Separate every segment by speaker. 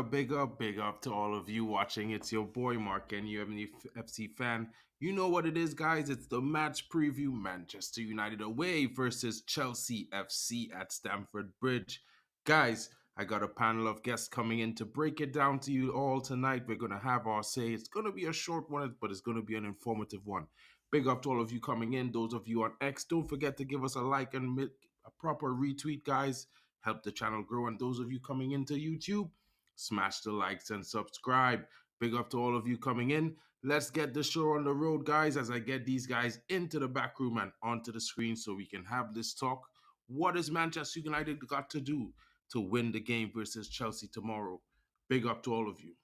Speaker 1: Big up to all of you watching. It's your boy MarkN, you MUFC fan. You know what it is, guys. It's the match preview. Manchester United away versus Chelsea FC at Stamford Bridge. Guys, I got a panel of guests coming in to break it down to you all tonight. We're gonna have our say. It's gonna be a short one, but it's gonna be an informative one. Big up to all of you coming in. Those of you on X, don't forget to give us a like and a proper retweet, guys. Help the channel grow. And those of you coming into YouTube, smash the likes and subscribe. Big up to all of you coming in. Let's get the show on the road, guys, as I get these guys into the back room and onto the screen so we can have this talk. What has Manchester United got to do to win the game versus Chelsea tomorrow? Big up to all of you.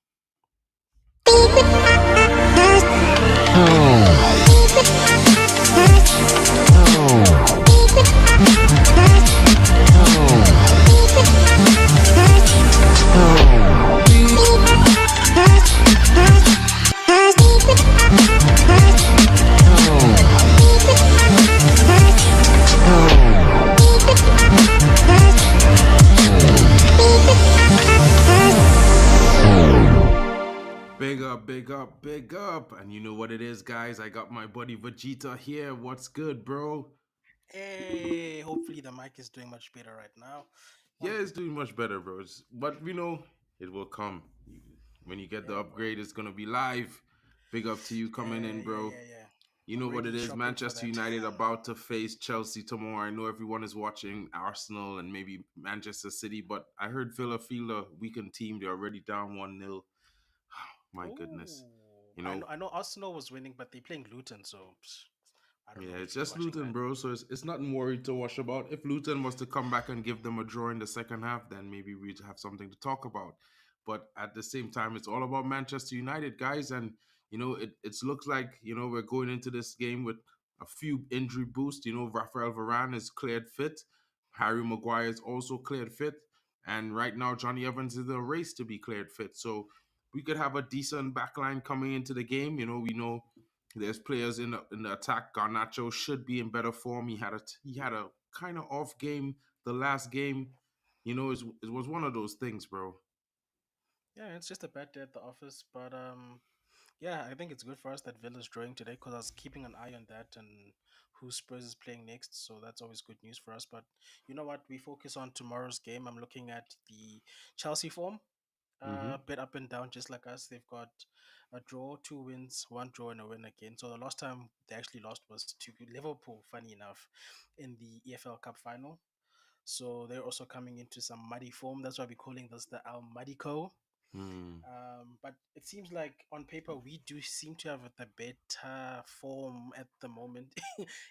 Speaker 1: Big up. And you know what it is, guys. I got my buddy Vegeta here. What's good, bro?
Speaker 2: Hey, hopefully the mic is doing much better right now.
Speaker 1: Yeah,
Speaker 2: One,
Speaker 1: it's doing much better, bro. But we know it will come. When you get the
Speaker 2: yeah, well,
Speaker 1: upgrade, it's gonna be live. Big up to you coming
Speaker 2: yeah,
Speaker 1: in,
Speaker 2: yeah,
Speaker 1: bro.
Speaker 2: yeah, yeah.
Speaker 1: You
Speaker 2: I'm
Speaker 1: know what it
Speaker 2: already
Speaker 1: is.
Speaker 2: shopping for
Speaker 1: Manchester
Speaker 2: that.
Speaker 1: United about to face Chelsea tomorrow. I know everyone is watching Arsenal and maybe Manchester City, but I heard Villa feel a weakened team. They're already down 1-0. My goodness.
Speaker 2: Oh,
Speaker 1: You
Speaker 2: I
Speaker 1: know,
Speaker 2: know, I know. Arsenal was winning, but they're playing Luton, so I don't
Speaker 1: yeah,
Speaker 2: know
Speaker 1: it's
Speaker 2: if you're
Speaker 1: just
Speaker 2: watching
Speaker 1: Luton,
Speaker 2: that.
Speaker 1: bro. So it's nothing worried to wash about. If Luton was to come back and give them a draw in the second half, then maybe we'd have something to talk about. But at the same time, it's all about Manchester United, guys. And, it looks like, we're going into this game with a few injury boosts. Rafael Varane is cleared fit. Harry Maguire is also cleared fit. And right now, Johnny Evans is in a race to be cleared fit. So we could have a decent backline coming into the game. We know there's players in the attack. Garnacho should be in better form. He had a kind of off game the last game. It was one of those things, bro.
Speaker 2: Yeah, it's just a bad day at the office, but yeah, I think it's good for us that Villa's drawing today because I was keeping an eye on that and who Spurs is playing next, so that's always good news for us. But you know what? We focus on tomorrow's game. I'm looking at the Chelsea form.
Speaker 1: Mm-hmm.
Speaker 2: A bit up and down, just like us. They've got a draw, two wins, one draw, and a win again. So the last time they actually lost was to Liverpool, funny enough, in the EFL Cup final. So they're also coming into some muddy form. That's why we're calling this the Al Muddico.
Speaker 1: Hmm.
Speaker 2: But it seems like on paper we do seem to have the better form at the moment,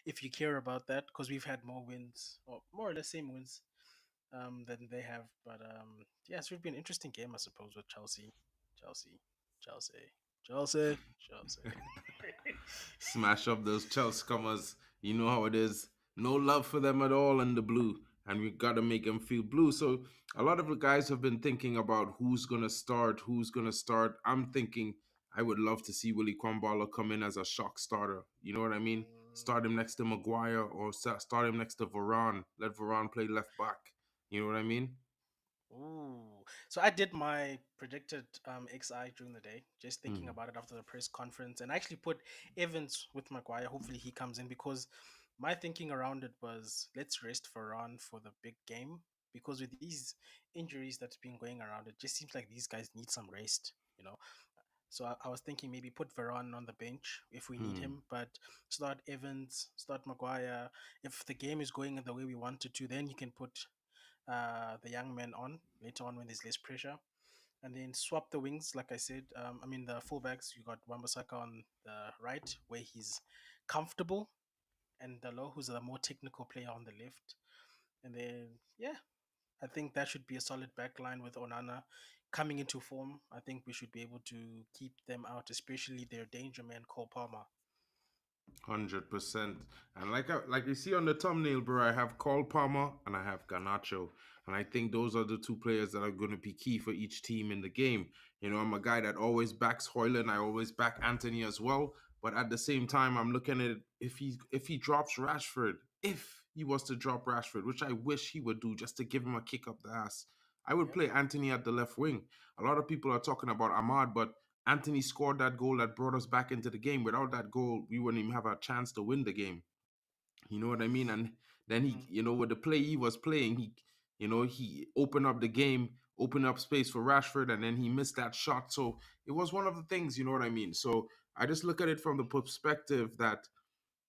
Speaker 2: if you care about that, because we've had more wins or more or less same wins than they have. But yeah, it should be an interesting game, I suppose, with Chelsea, Chelsea, Chelsea, Chelsea.
Speaker 1: Smash up those Chelsea comers. You know how it is. No love for them at all in the blue. And we got to make them feel blue. So a lot of the guys have been thinking about who's going to start, who's going to start. I'm thinking I would love to see Willie Kwambala come in as a shock starter. You know what I mean? Start him next to Maguire or start him next to Varane. Let Varane play left back. You know what I mean?
Speaker 2: Ooh. So I did my predicted XI during the day, just thinking
Speaker 1: Hmm.
Speaker 2: about it after the press conference, and I actually put Evans with Maguire. Hopefully he comes in because my thinking around it was let's rest Varane for the big game because with these injuries that's been going around, it just seems like these guys need some rest, you know. So I was thinking maybe put Varane on the bench if we need
Speaker 1: Hmm.
Speaker 2: him, but start Evans, start Maguire. If the game is going in the way we want it to, then you can put the young man on later on when there's less pressure, and then swap the wings. Like I said, I mean the fullbacks. You got Wambasaka on the right where he's comfortable, and Dalo, who's a more technical player, on the left. And then yeah, I think that should be a solid back line with Onana coming into form. I think we should be able to keep them out, especially their danger man Cole Palmer.
Speaker 1: 100%. And like you see on the thumbnail, bro, I have Cole Palmer and I have Garnacho. And I think those are the two players that are going to be key for each team in the game. I'm a guy that always backs Hoyland. I always back Anthony as well. But at the same time, I'm looking at it, if he drops Rashford, if he was to drop Rashford, which I wish he would do just to give him a kick up the ass, I would
Speaker 2: Yep.
Speaker 1: play Anthony at the left wing. A lot of people are talking about Ahmad, but Anthony scored that goal that brought us back into the game. Without that goal, we wouldn't even have a chance to win the game. You know what I mean? And then he,
Speaker 2: Mm.
Speaker 1: with the play he was playing, he opened up the game, opened up space for Rashford, and then he missed that shot. So it was one of the things, you know what I mean? So I just look at it from the perspective that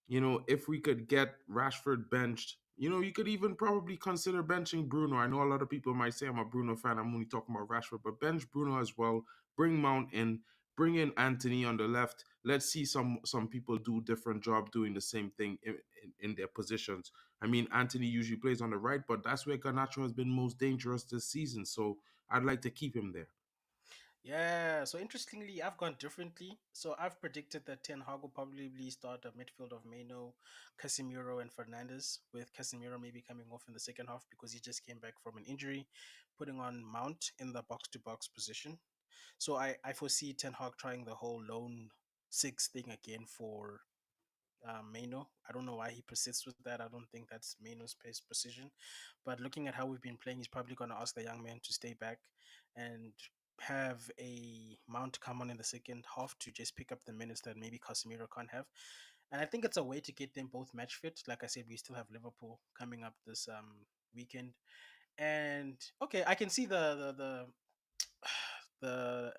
Speaker 1: if we could get Rashford benched, you could even probably consider benching Bruno. I know a lot of people might say I'm a Bruno fan. I'm only talking about Rashford, but bench Bruno as well. Bring Mount in. Bring in Anthony on the left. Let's see some people do different job doing the same thing in their positions. I mean, Anthony usually plays on the right, but that's where Garnacho has been most dangerous this season. So I'd like to keep him there.
Speaker 2: Yeah, so interestingly, I've gone differently. So I've predicted that Ten Hag will probably start a midfield of Meno, Casemiro, and Fernandez, with Casemiro maybe coming off in the second half because he just came back from an injury, putting on Mount in the box to box position. So I foresee Ten Hag trying the whole lone six thing again for Mano. I don't know why he persists with that. I don't think that's Mano's best position. But looking at how we've been playing, he's probably going to ask the young man to stay back and have a Mount come on in the second half to just pick up the minutes that maybe Casemiro can't have. And I think it's a way to get them both match fit. Like I said, we still have Liverpool coming up this weekend. And okay, I can see the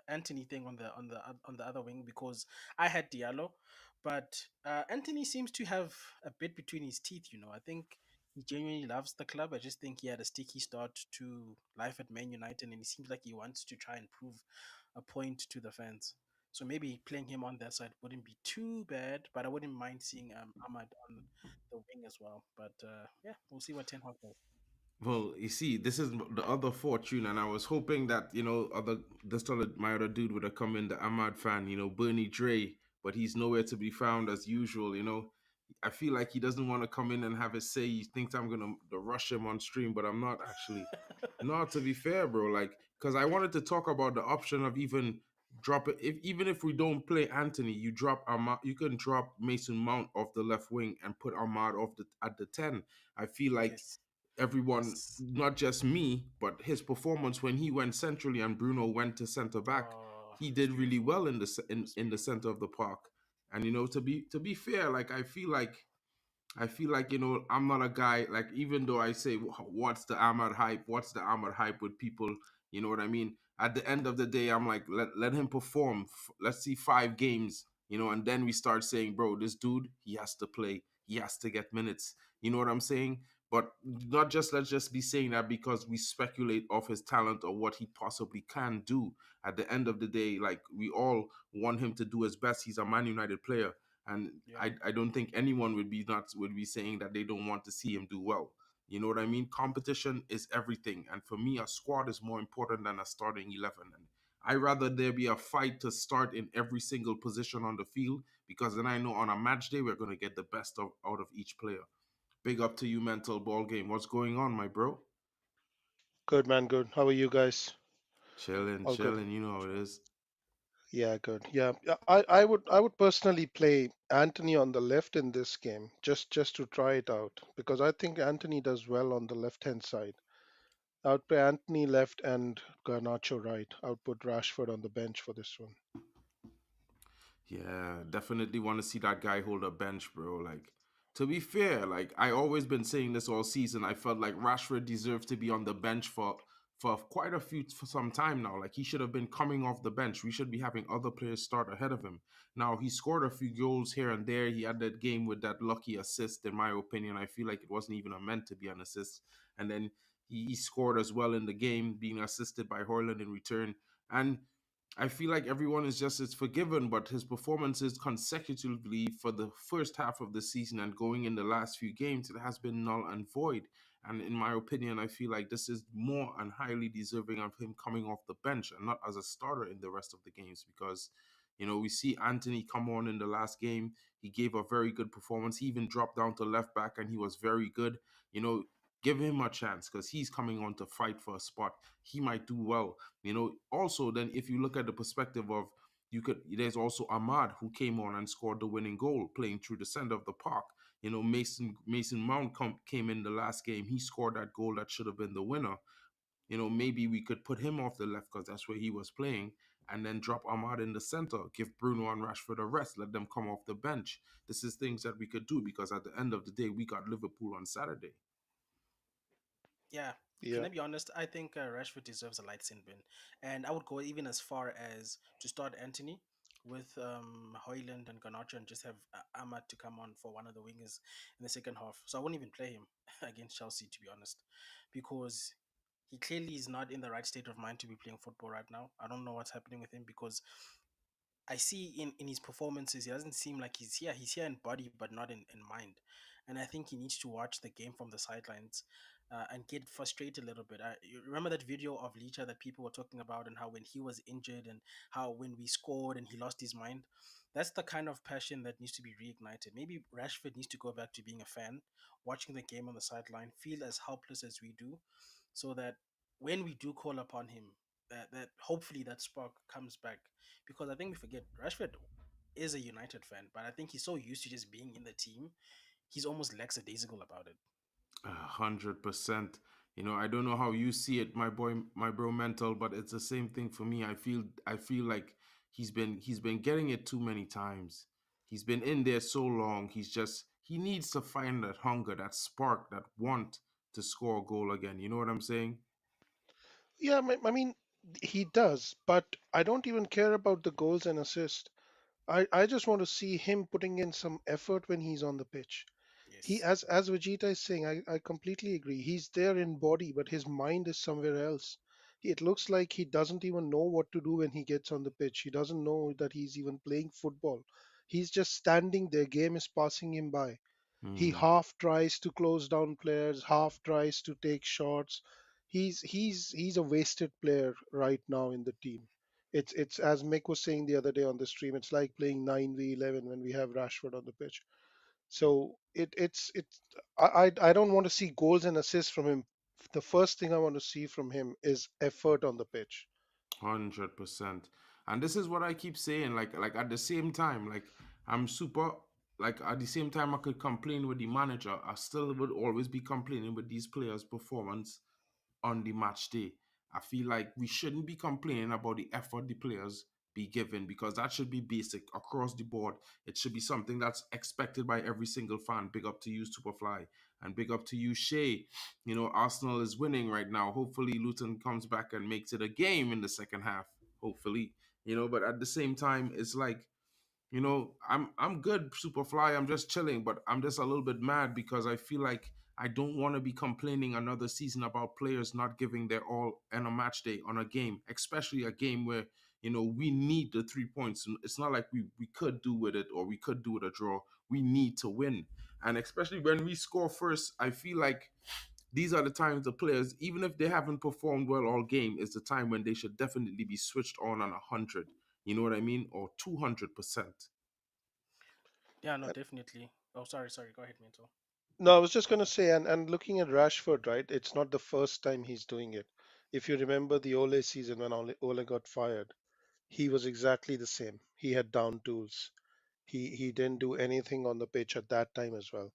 Speaker 2: Anthony thing on the other wing because I had Diallo, but Anthony seems to have a bit between his teeth. I think he genuinely loves the club. I just think he had a sticky start to life at Man United, and he seems like he wants to try and prove a point to the fans. So maybe playing him on that side wouldn't be too bad, but I wouldn't mind seeing Ahmad on the wing as well. But yeah, we'll see what Ten Hag does.
Speaker 1: Well, you see, this is the other fortune, and I was hoping that my other dude would have come in, the Ahmad fan, Bernie Dre, but he's nowhere to be found as usual. I feel like he doesn't want to come in and have his say. He thinks I'm gonna rush him on stream, but I'm not actually. Not to be fair, bro. Like, because I wanted to talk about the option of even drop it. Even if we don't play Anthony, you drop Ahmad. You can drop Mason Mount off the left wing and put Ahmad off at the 10. I feel like
Speaker 2: Yes,
Speaker 1: everyone,
Speaker 2: yes.
Speaker 1: not just me, but his performance when he went centrally and Bruno went to center back,
Speaker 2: Oh,
Speaker 1: he
Speaker 2: it's
Speaker 1: did really
Speaker 2: beautiful.
Speaker 1: well in
Speaker 2: It was
Speaker 1: in the
Speaker 2: beautiful.
Speaker 1: center of the park. And to be fair, like I feel like I'm not a guy like, even though I say what's the Ahmad hype, what's the Ahmad hype with people, you know what I mean? At the end of the day, I'm like, let him perform. Let's see 5 games, and then we start saying, bro, this dude, he has to play, he has to get minutes. You know what I'm saying? But not just let's just be saying that because we speculate of his talent or what he possibly can do. At the end of the day, like, we all want him to do his best. He's a Man United player, and
Speaker 2: Yeah.
Speaker 1: I don't think anyone would be saying that they don't want to see him do well. You know what I mean? Competition is everything, and for me, a squad is more important than a starting 11. And I rather there be a fight to start in every single position on the field, because then I know on a match day we're going to get the best out of each player. Big up to you, mental ball game. What's going on, my bro?
Speaker 3: Good man, good. How are you guys?
Speaker 1: Chilling,
Speaker 3: All good.
Speaker 1: chilling. You know how it
Speaker 2: Sure.
Speaker 1: is.
Speaker 3: Yeah, good. Yeah, yeah, I would personally play Anthony on the left in this game, just to try it out because I think Anthony does well on the left hand side. I would play Anthony left and Garnacho right. I would put Rashford on the bench for this one.
Speaker 1: Yeah, definitely want to see that guy hold a bench, bro. Like, to be fair, like, I always been saying this all season. I felt like Rashford deserves to be on the bench for quite a few for some time now. Like, he should have been coming off the bench. We should be having other players start ahead of him. Now he scored a few goals here and there. He had that game with that lucky assist. In my opinion, I feel like it wasn't even meant to be an assist. And then he scored as well in the game, being assisted by Hoyland in return. And I feel like everyone is just as forgiven, but his performances consecutively for the first half of the season and going in the last few games, it has been null and void. And in my opinion, I feel like this is more and highly deserving of him coming off the bench and not as a starter in the rest of the games, because we see Anthony come on in the last game. He gave a very good performance. He even dropped down to left back and he was very good. You know, give him a chance because he's coming on to fight for a spot. He might do well. Also, then if you look at the perspective of, there's also Ahmad who came on and scored the winning goal playing through the center of the park. Mason Mount came in the last game. He scored that goal that should have been the winner. maybe we could put him off the left because that's where he was playing, and then drop Ahmad in the center, give Bruno and Rashford a rest, let them come off the bench. This is things that we could do because at the end of the day, we got Liverpool on Saturday.
Speaker 2: Yeah. Can
Speaker 3: Yeah.
Speaker 2: I be honest? I think Rashford deserves a light sin bin, and I would go even as far as to start Anthony with Hoyland and Garnacho, and just have Ahmad to come on for one of the wingers in the second half. So I wouldn't even play him against Chelsea, to be honest, because he clearly is not in the right state of mind to be playing football right now. I don't know what's happening with him because I see in his performances, he doesn't seem like he's here. He's here in body, but not in mind. And I think he needs to watch the game from the sidelines and get frustrated a little bit. You remember that video of Licha that people were talking about, and how when he was injured, and how when we scored and he lost his mind. That's the kind of passion that needs to be reignited. Maybe Rashford needs to go back to being a fan, watching the game on the sideline, feel as helpless as we do, so that when we do call upon him, that hopefully that spark comes back. Because I think we forget Rashford is a United fan, but I think he's so used to just being in the team, he's almost lackadaisical about it.
Speaker 1: 100%. I don't know how you see it, my boy, my bro, mental, but it's the same thing for me. I feel like he's been getting it too many times. He's been in there so long. He needs to find that hunger, that spark, that want to score a goal again. You know what I'm saying?
Speaker 3: Yeah, I mean, he does, but I don't even care about the goals and assists. I just want to see him putting in some effort when he's on the pitch. He,
Speaker 2: Yes.
Speaker 3: as Vegeta is saying, I completely agree. He's there in body, but his mind is somewhere else. It looks like he doesn't even know what to do when he gets on the pitch. He doesn't know that he's even playing football. He's just standing there. Game is passing him by. He
Speaker 1: Hmm.
Speaker 3: half tries to close down players, half tries to take shots. He's a wasted player right now in the team. It's as Mick was saying the other day on the stream. It's like playing 9v11 when we have Rashford on the pitch. So it's I don't want to see goals and assists from him. The first thing I want to see from him is effort on the pitch.
Speaker 1: 100%. And this is what I keep saying. Like at the same time, like I'm super. Like at the same time, I could complain with the manager. I still would always be complaining with these players' performance on the match day. I feel like we shouldn't be complaining about the effort the players be given because that should be basic across the board. It should be something that's expected by every single fan. Big up to you, Superfly, and big up to you, Shay. Arsenal is winning right now. Hopefully, Luton comes back and makes it a game in the second half. Hopefully, but at the same time, it's like I'm good, Superfly. I'm just chilling, but I'm just a little bit mad because I feel like I don't want to be complaining another season about players not giving their all on a match day on a game, especially a game where we need the 3 points. It's not like we could do with it or we could do with a draw. We need to win, and especially when we score first, I feel like these are the times the players, even if they haven't performed well all game, is the time when they should definitely be switched on 100. You know what I mean? Or 200%.
Speaker 2: Yeah, no, definitely. Oh, sorry. Go ahead, Minto.
Speaker 3: No, I was just going to say, and looking at Rashford, right? It's not the first time he's doing it. If you remember the Ole season when Ole got fired, he was exactly the same. He had down tools. He didn't do anything on the pitch at that time as well.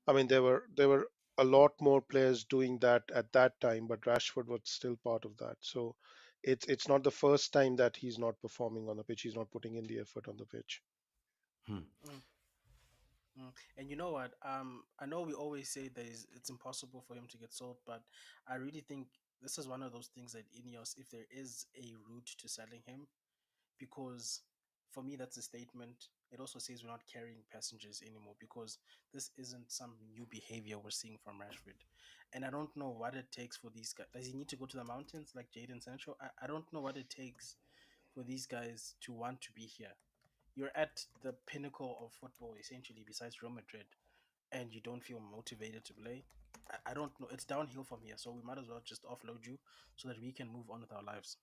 Speaker 3: I mean, there were a lot more players doing that at that time, but Rashford was still part of that. So it's not the first time that he's not performing on the pitch. He's not putting in the effort on the pitch.
Speaker 1: Hmm.
Speaker 2: Mm, And you know what? I know we always say it's impossible for him to get sold, but I really think this is one of those things that Ineos, if there is a route to selling him, because for me that's a statement. It also says we're not carrying passengers anymore, because this isn't some new behavior we're seeing from Rashford. And I don't know what it takes for these guys. Does he need to go to the mountains like Jaden Sancho? I don't know what it takes for these guys to want to be here. You're at the pinnacle of football essentially, besides Real Madrid, and you don't feel motivated to play. I don't know. It's downhill from here, so we might as well just offload you so that we can move on with our lives.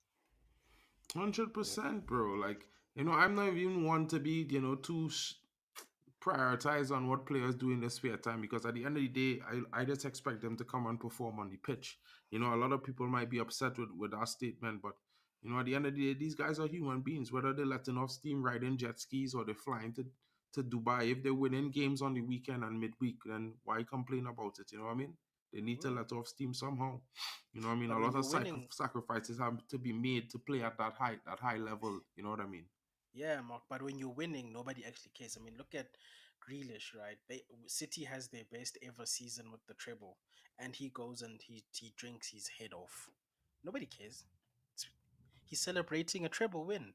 Speaker 1: 100%, bro. Like, I'm not even one to be, too prioritize on what players do in their spare time because at the end of the day, I just expect them to come and perform on the pitch. A lot of people might be upset with our statement, but at the end of the day, these guys are human beings. Whether they're letting off steam riding jet skis or they're flying to Dubai, if they're winning games on the weekend and midweek, then why complain about it? You know what I mean? They need to
Speaker 2: Mm.
Speaker 1: let off steam somehow. You know what I mean? A
Speaker 2: But when
Speaker 1: lot
Speaker 2: you're
Speaker 1: of
Speaker 2: winning,
Speaker 1: sacrifices have to be made to play at that high level. You know what I mean?
Speaker 2: yeah, Mark. But when you're winning, nobody actually cares. I mean, look at Grealish, right? City has their best ever season with the treble, and he goes and he drinks his head off. Nobody cares. It's, he's celebrating a treble win.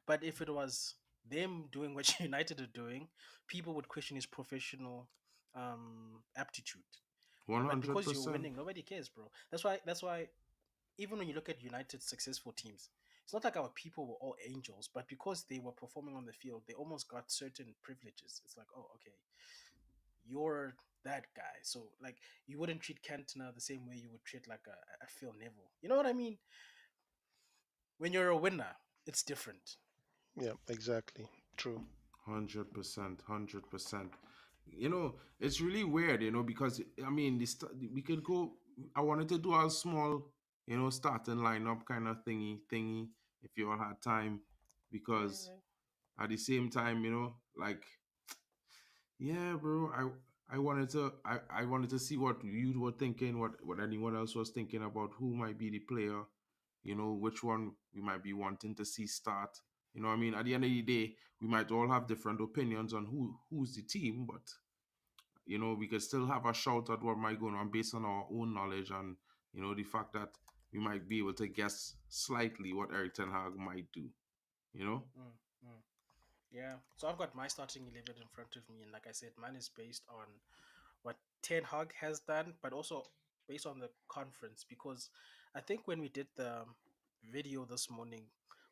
Speaker 2: But if it was them doing what United are doing, people would question his professional aptitude.
Speaker 1: One
Speaker 2: But
Speaker 1: hundred
Speaker 2: because you're
Speaker 1: percent.
Speaker 2: winning, nobody cares, bro. That's why even when you look at United's successful teams, it's not like our people were all angels, but because they were performing on the field, they almost got certain privileges. It's like, oh, okay, you're that guy. So like you wouldn't treat Cantona the same way you would treat like a Phil Neville. You know what I mean? When you're a winner, it's different.
Speaker 3: Yeah, exactly. True.
Speaker 1: 100%, 100%. You know, it's really weird, because I mean, we could go. I wanted to do a small, starting lineup kind of thingy, if you all had time, because
Speaker 2: Yeah.
Speaker 1: at the same time, like, yeah, bro, I wanted to see what you were thinking, what anyone else was thinking about who might be the player, which one we might be wanting to see start. You know what I mean? At the end of the day, we might all have different opinions on who's the team, but we could still have a shout at what might go on based on our own knowledge and the fact that we might be able to guess slightly what Eric Ten Hag might do. You know?
Speaker 2: Mm, mm. Yeah. So I've got my starting 11 in front of me, and like I said, mine is based on what Ten Hag has done, but also based on the conference. Because I think when we did the video this morning,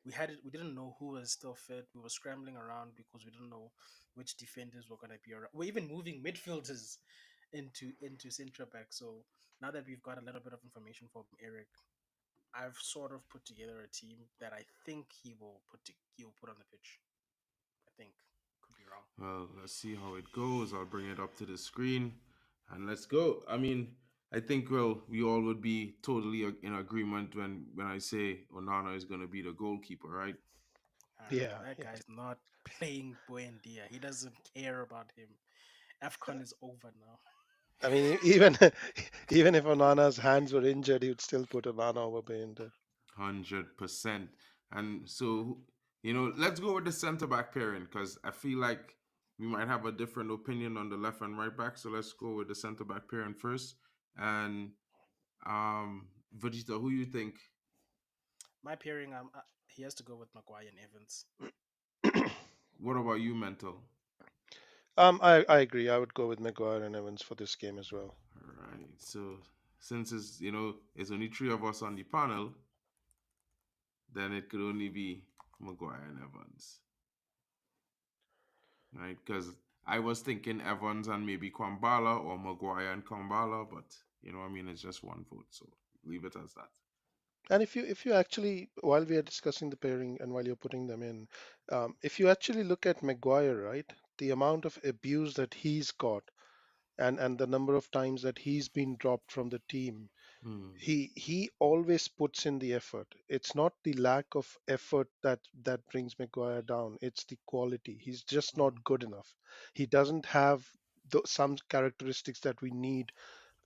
Speaker 2: we didn't know who was still fit. We were scrambling around because we didn't know which defenders were gonna be around. We're even moving midfielders into centre back. So now that we've got a little bit of information from Eric, I've sort of put together a team that I think he will put on the pitch. I think could be wrong.
Speaker 1: Well, let's see how it goes. I'll bring it up to the screen and let's go. I mean, I think we all would be totally in agreement when I say Onana is going to be the goalkeeper, right?
Speaker 3: Yeah,
Speaker 2: That
Speaker 3: yeah.
Speaker 2: guy's not playing Buendia. He doesn't care about him. AFCON is over now.
Speaker 3: I mean, even even if Onana's hands were injured, he would still put Onana over Bayindir.
Speaker 1: 100%. And so, let's go with the centre back pairing because I feel like we might have a different opinion on the left and right back. So let's go with the centre back pairing first. And Vegeta, who you think?
Speaker 2: My pairing, he has to go with Maguire and Evans.
Speaker 1: What about you, Mental?
Speaker 3: I agree. I would go with Maguire and Evans for this game as well.
Speaker 1: All right. So since it's only three of us on the panel, then it could only be Maguire and Evans, right? Because I was thinking Evans and maybe Kwambala or Maguire and Kwambala, but I mean, it's just one vote, so leave it as that.
Speaker 3: And if you actually, while we are discussing the pairing and while you're putting them in, if you actually look at Maguire, right, the amount of abuse that he's got and the number of times that he's been dropped from the team,
Speaker 1: Hmm.
Speaker 3: he always puts in the effort. It's not the lack of effort that brings Maguire down. It's the quality. He's just
Speaker 2: Mm.
Speaker 3: not good enough. He doesn't have some characteristics that we need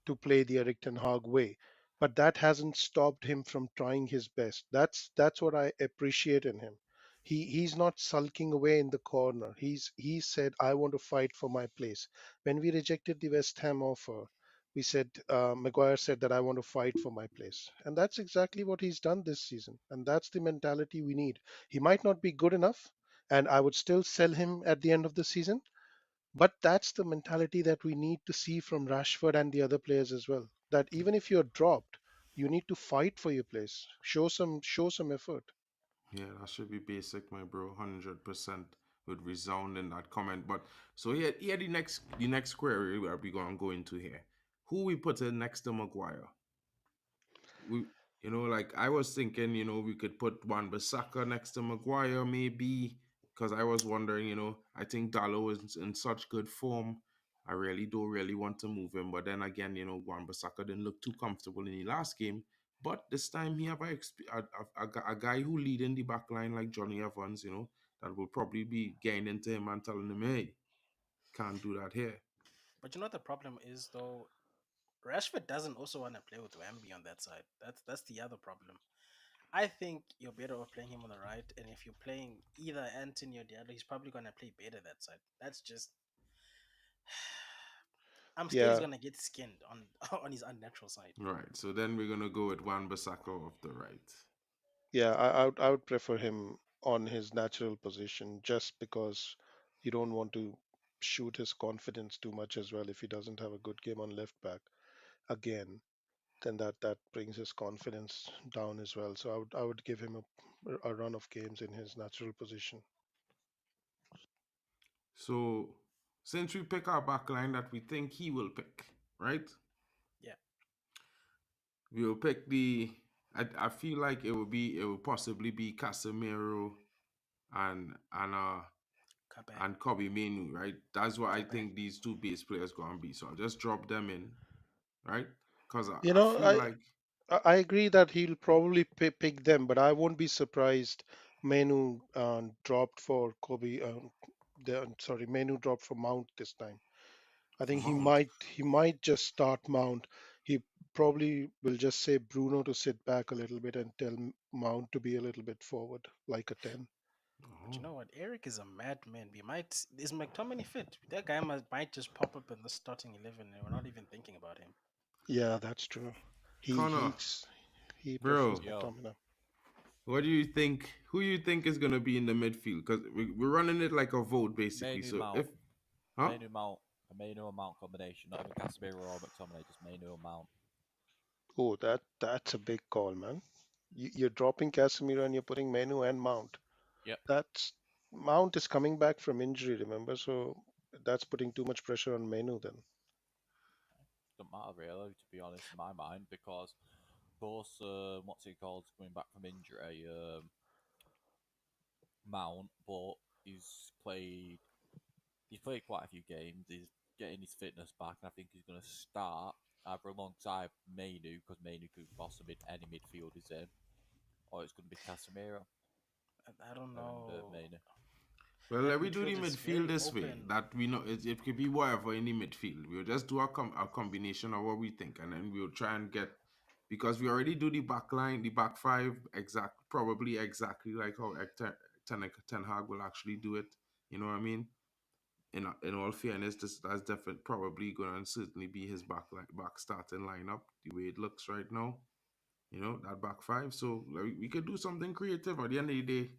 Speaker 3: to play the Eric Ten Hag way. But that hasn't stopped him from trying his best. That's what I appreciate in him. He's not sulking away in the corner. He said, I want to fight for my place. When we rejected the West Ham offer, we said Maguire said that I want to fight for my place, and that's exactly what he's done this season. And that's the mentality we need. He might not be good enough, and I would still sell him at the end of the season, but that's the mentality that we need to see from Rashford and the other players as well. That even if you're dropped, you need to fight for your place. Show some effort.
Speaker 1: Yeah, that should be basic, my bro. 100% would resound in that comment. But so here the next query where we gonna go into here. Who we put in next to Maguire? We like I was thinking, we could put Wan Bissaka next to Maguire maybe because I was wondering, I think Dallo is in such good form. I really don't really want to move him, but then again, Wan Bissaka didn't look too comfortable in the last game. But this time he have a guy who lead in the back line like Johnny Evans, that will probably be getting into him and telling him, hey, can't do that here.
Speaker 2: But you know what the problem is though? Rashford doesn't also want to play with Wemby on that side. That's the other problem. I think you're better off playing him on the right, and if you're playing either Anthony or Diallo, he's probably gonna play better that side. That's just I'm scared he's
Speaker 3: Yeah,
Speaker 2: gonna get skinned on on his unnatural side.
Speaker 1: Right. So then we're gonna go with Wan Bissaka off the right.
Speaker 3: yeah. I would prefer him on his natural position just because you don't want to shoot his confidence too much as well if he doesn't have a good game on left back again. Then that brings his confidence down as well. So I would give him a run of games in his natural position.
Speaker 1: So since we pick our back line that we think he will pick, right?
Speaker 2: Yeah,
Speaker 1: We'll pick the. I feel like it will possibly be Casemiro and
Speaker 2: Caban,
Speaker 1: and Kobe Menu, right? That's what I
Speaker 2: Caban.
Speaker 1: think these two base players gonna be. So I'll just drop them in, right? Because
Speaker 3: You
Speaker 1: I
Speaker 3: know,
Speaker 1: feel
Speaker 3: I
Speaker 1: like
Speaker 3: I agree that he'll probably pick them, but I won't be surprised. Menu dropped for Kobe. Sorry, Menu dropped for Mount this time. I think he
Speaker 1: Mount.
Speaker 3: might he might just start Mount. He probably will just say Bruno to sit back a little bit and tell Mount to be a little bit forward, like a 10.
Speaker 2: But
Speaker 1: Oh,
Speaker 2: you know what? Eric is a madman. We might is McTominay fit? That guy might just pop up in the starting 11, and we're not even thinking about him.
Speaker 3: Yeah, that's true. He
Speaker 1: Connor,
Speaker 3: he's he prefers
Speaker 1: bro,
Speaker 4: Yo,
Speaker 3: McTominay.
Speaker 1: what do you think? Who you think is gonna be in the midfield? Because we're running it like a vote basically.
Speaker 4: Mainu
Speaker 1: So
Speaker 4: Mount.
Speaker 1: if huh?
Speaker 4: Mainu Mount. A Mainu and Mount combination. Not even Casemiro or McTominay, just Mainu and Mount.
Speaker 3: Oh, that's a big call, man. You're dropping Casemiro and you're putting Menu and Mount.
Speaker 4: Yep.
Speaker 3: That's Mount is coming back from injury, remember? So that's putting too much pressure on Menu then.
Speaker 4: Doesn't matter really, to be honest, in my mind, because both, what's he called, coming back from injury, Mount, but he's played quite a few games. He's getting his fitness back, and I think he's going to start either alongside Mainu, because Mainu could possibly any midfield is in, or it's going to be Casemiro
Speaker 2: I don't
Speaker 4: and
Speaker 2: know.
Speaker 4: Mainu.
Speaker 1: Well,
Speaker 2: That
Speaker 1: let me do the
Speaker 2: midfield is
Speaker 1: midfield
Speaker 2: very
Speaker 1: this way.
Speaker 2: open.
Speaker 1: That we know it could be whatever in the midfield. We'll just do a combination of what we think, and then we'll try and get because we already do the back line, the back five, probably exactly like how Ten Hag will actually do it. You know what I mean? In all fairness, that's definitely probably going to certainly be his back starting lineup the way it looks right now. That back five. So like, we could do something creative. At the end of the day,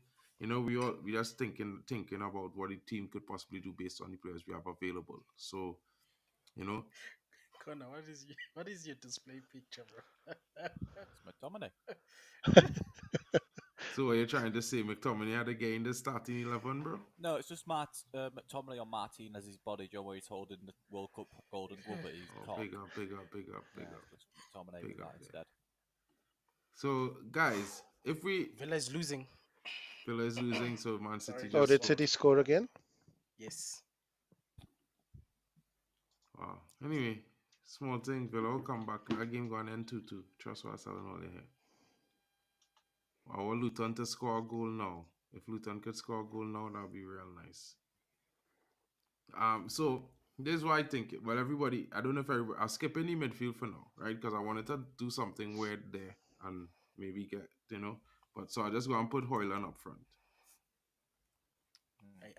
Speaker 1: we just thinking about what the team could possibly do based on the players we have available. So you know,
Speaker 2: Connor, what is your display picture, bro?
Speaker 4: It's McTominay.
Speaker 1: so what you're trying to say, McTominay had a game in the starting 11, bro?
Speaker 4: No, it's just McTominay on Martinez's body, Joe, where he's holding the World Cup Golden Glove at his
Speaker 1: Oh,
Speaker 4: cock.
Speaker 1: big up, big up, big up, big
Speaker 4: Yeah,
Speaker 1: up,
Speaker 4: just McTominay
Speaker 1: big
Speaker 4: with
Speaker 1: up
Speaker 4: that
Speaker 1: there.
Speaker 4: instead.
Speaker 1: So guys, if we
Speaker 2: Villa is losing.
Speaker 1: Villa is losing, so Man City
Speaker 2: Sorry.
Speaker 3: Oh,
Speaker 1: just
Speaker 3: did
Speaker 1: scored.
Speaker 3: City score again?
Speaker 2: Yes.
Speaker 1: Wow. Anyway, small thing. Villa will come back. That game going to end 2-2. Trust what I said all here. I want Luton to score a goal now. If Luton could score a goal now, that would be real nice. So this is what I think. Well, everybody, I don't know if I'll skip any midfield for now, right? Because I wanted to do something weird there and maybe get. But so I just go and put Hoyland up front.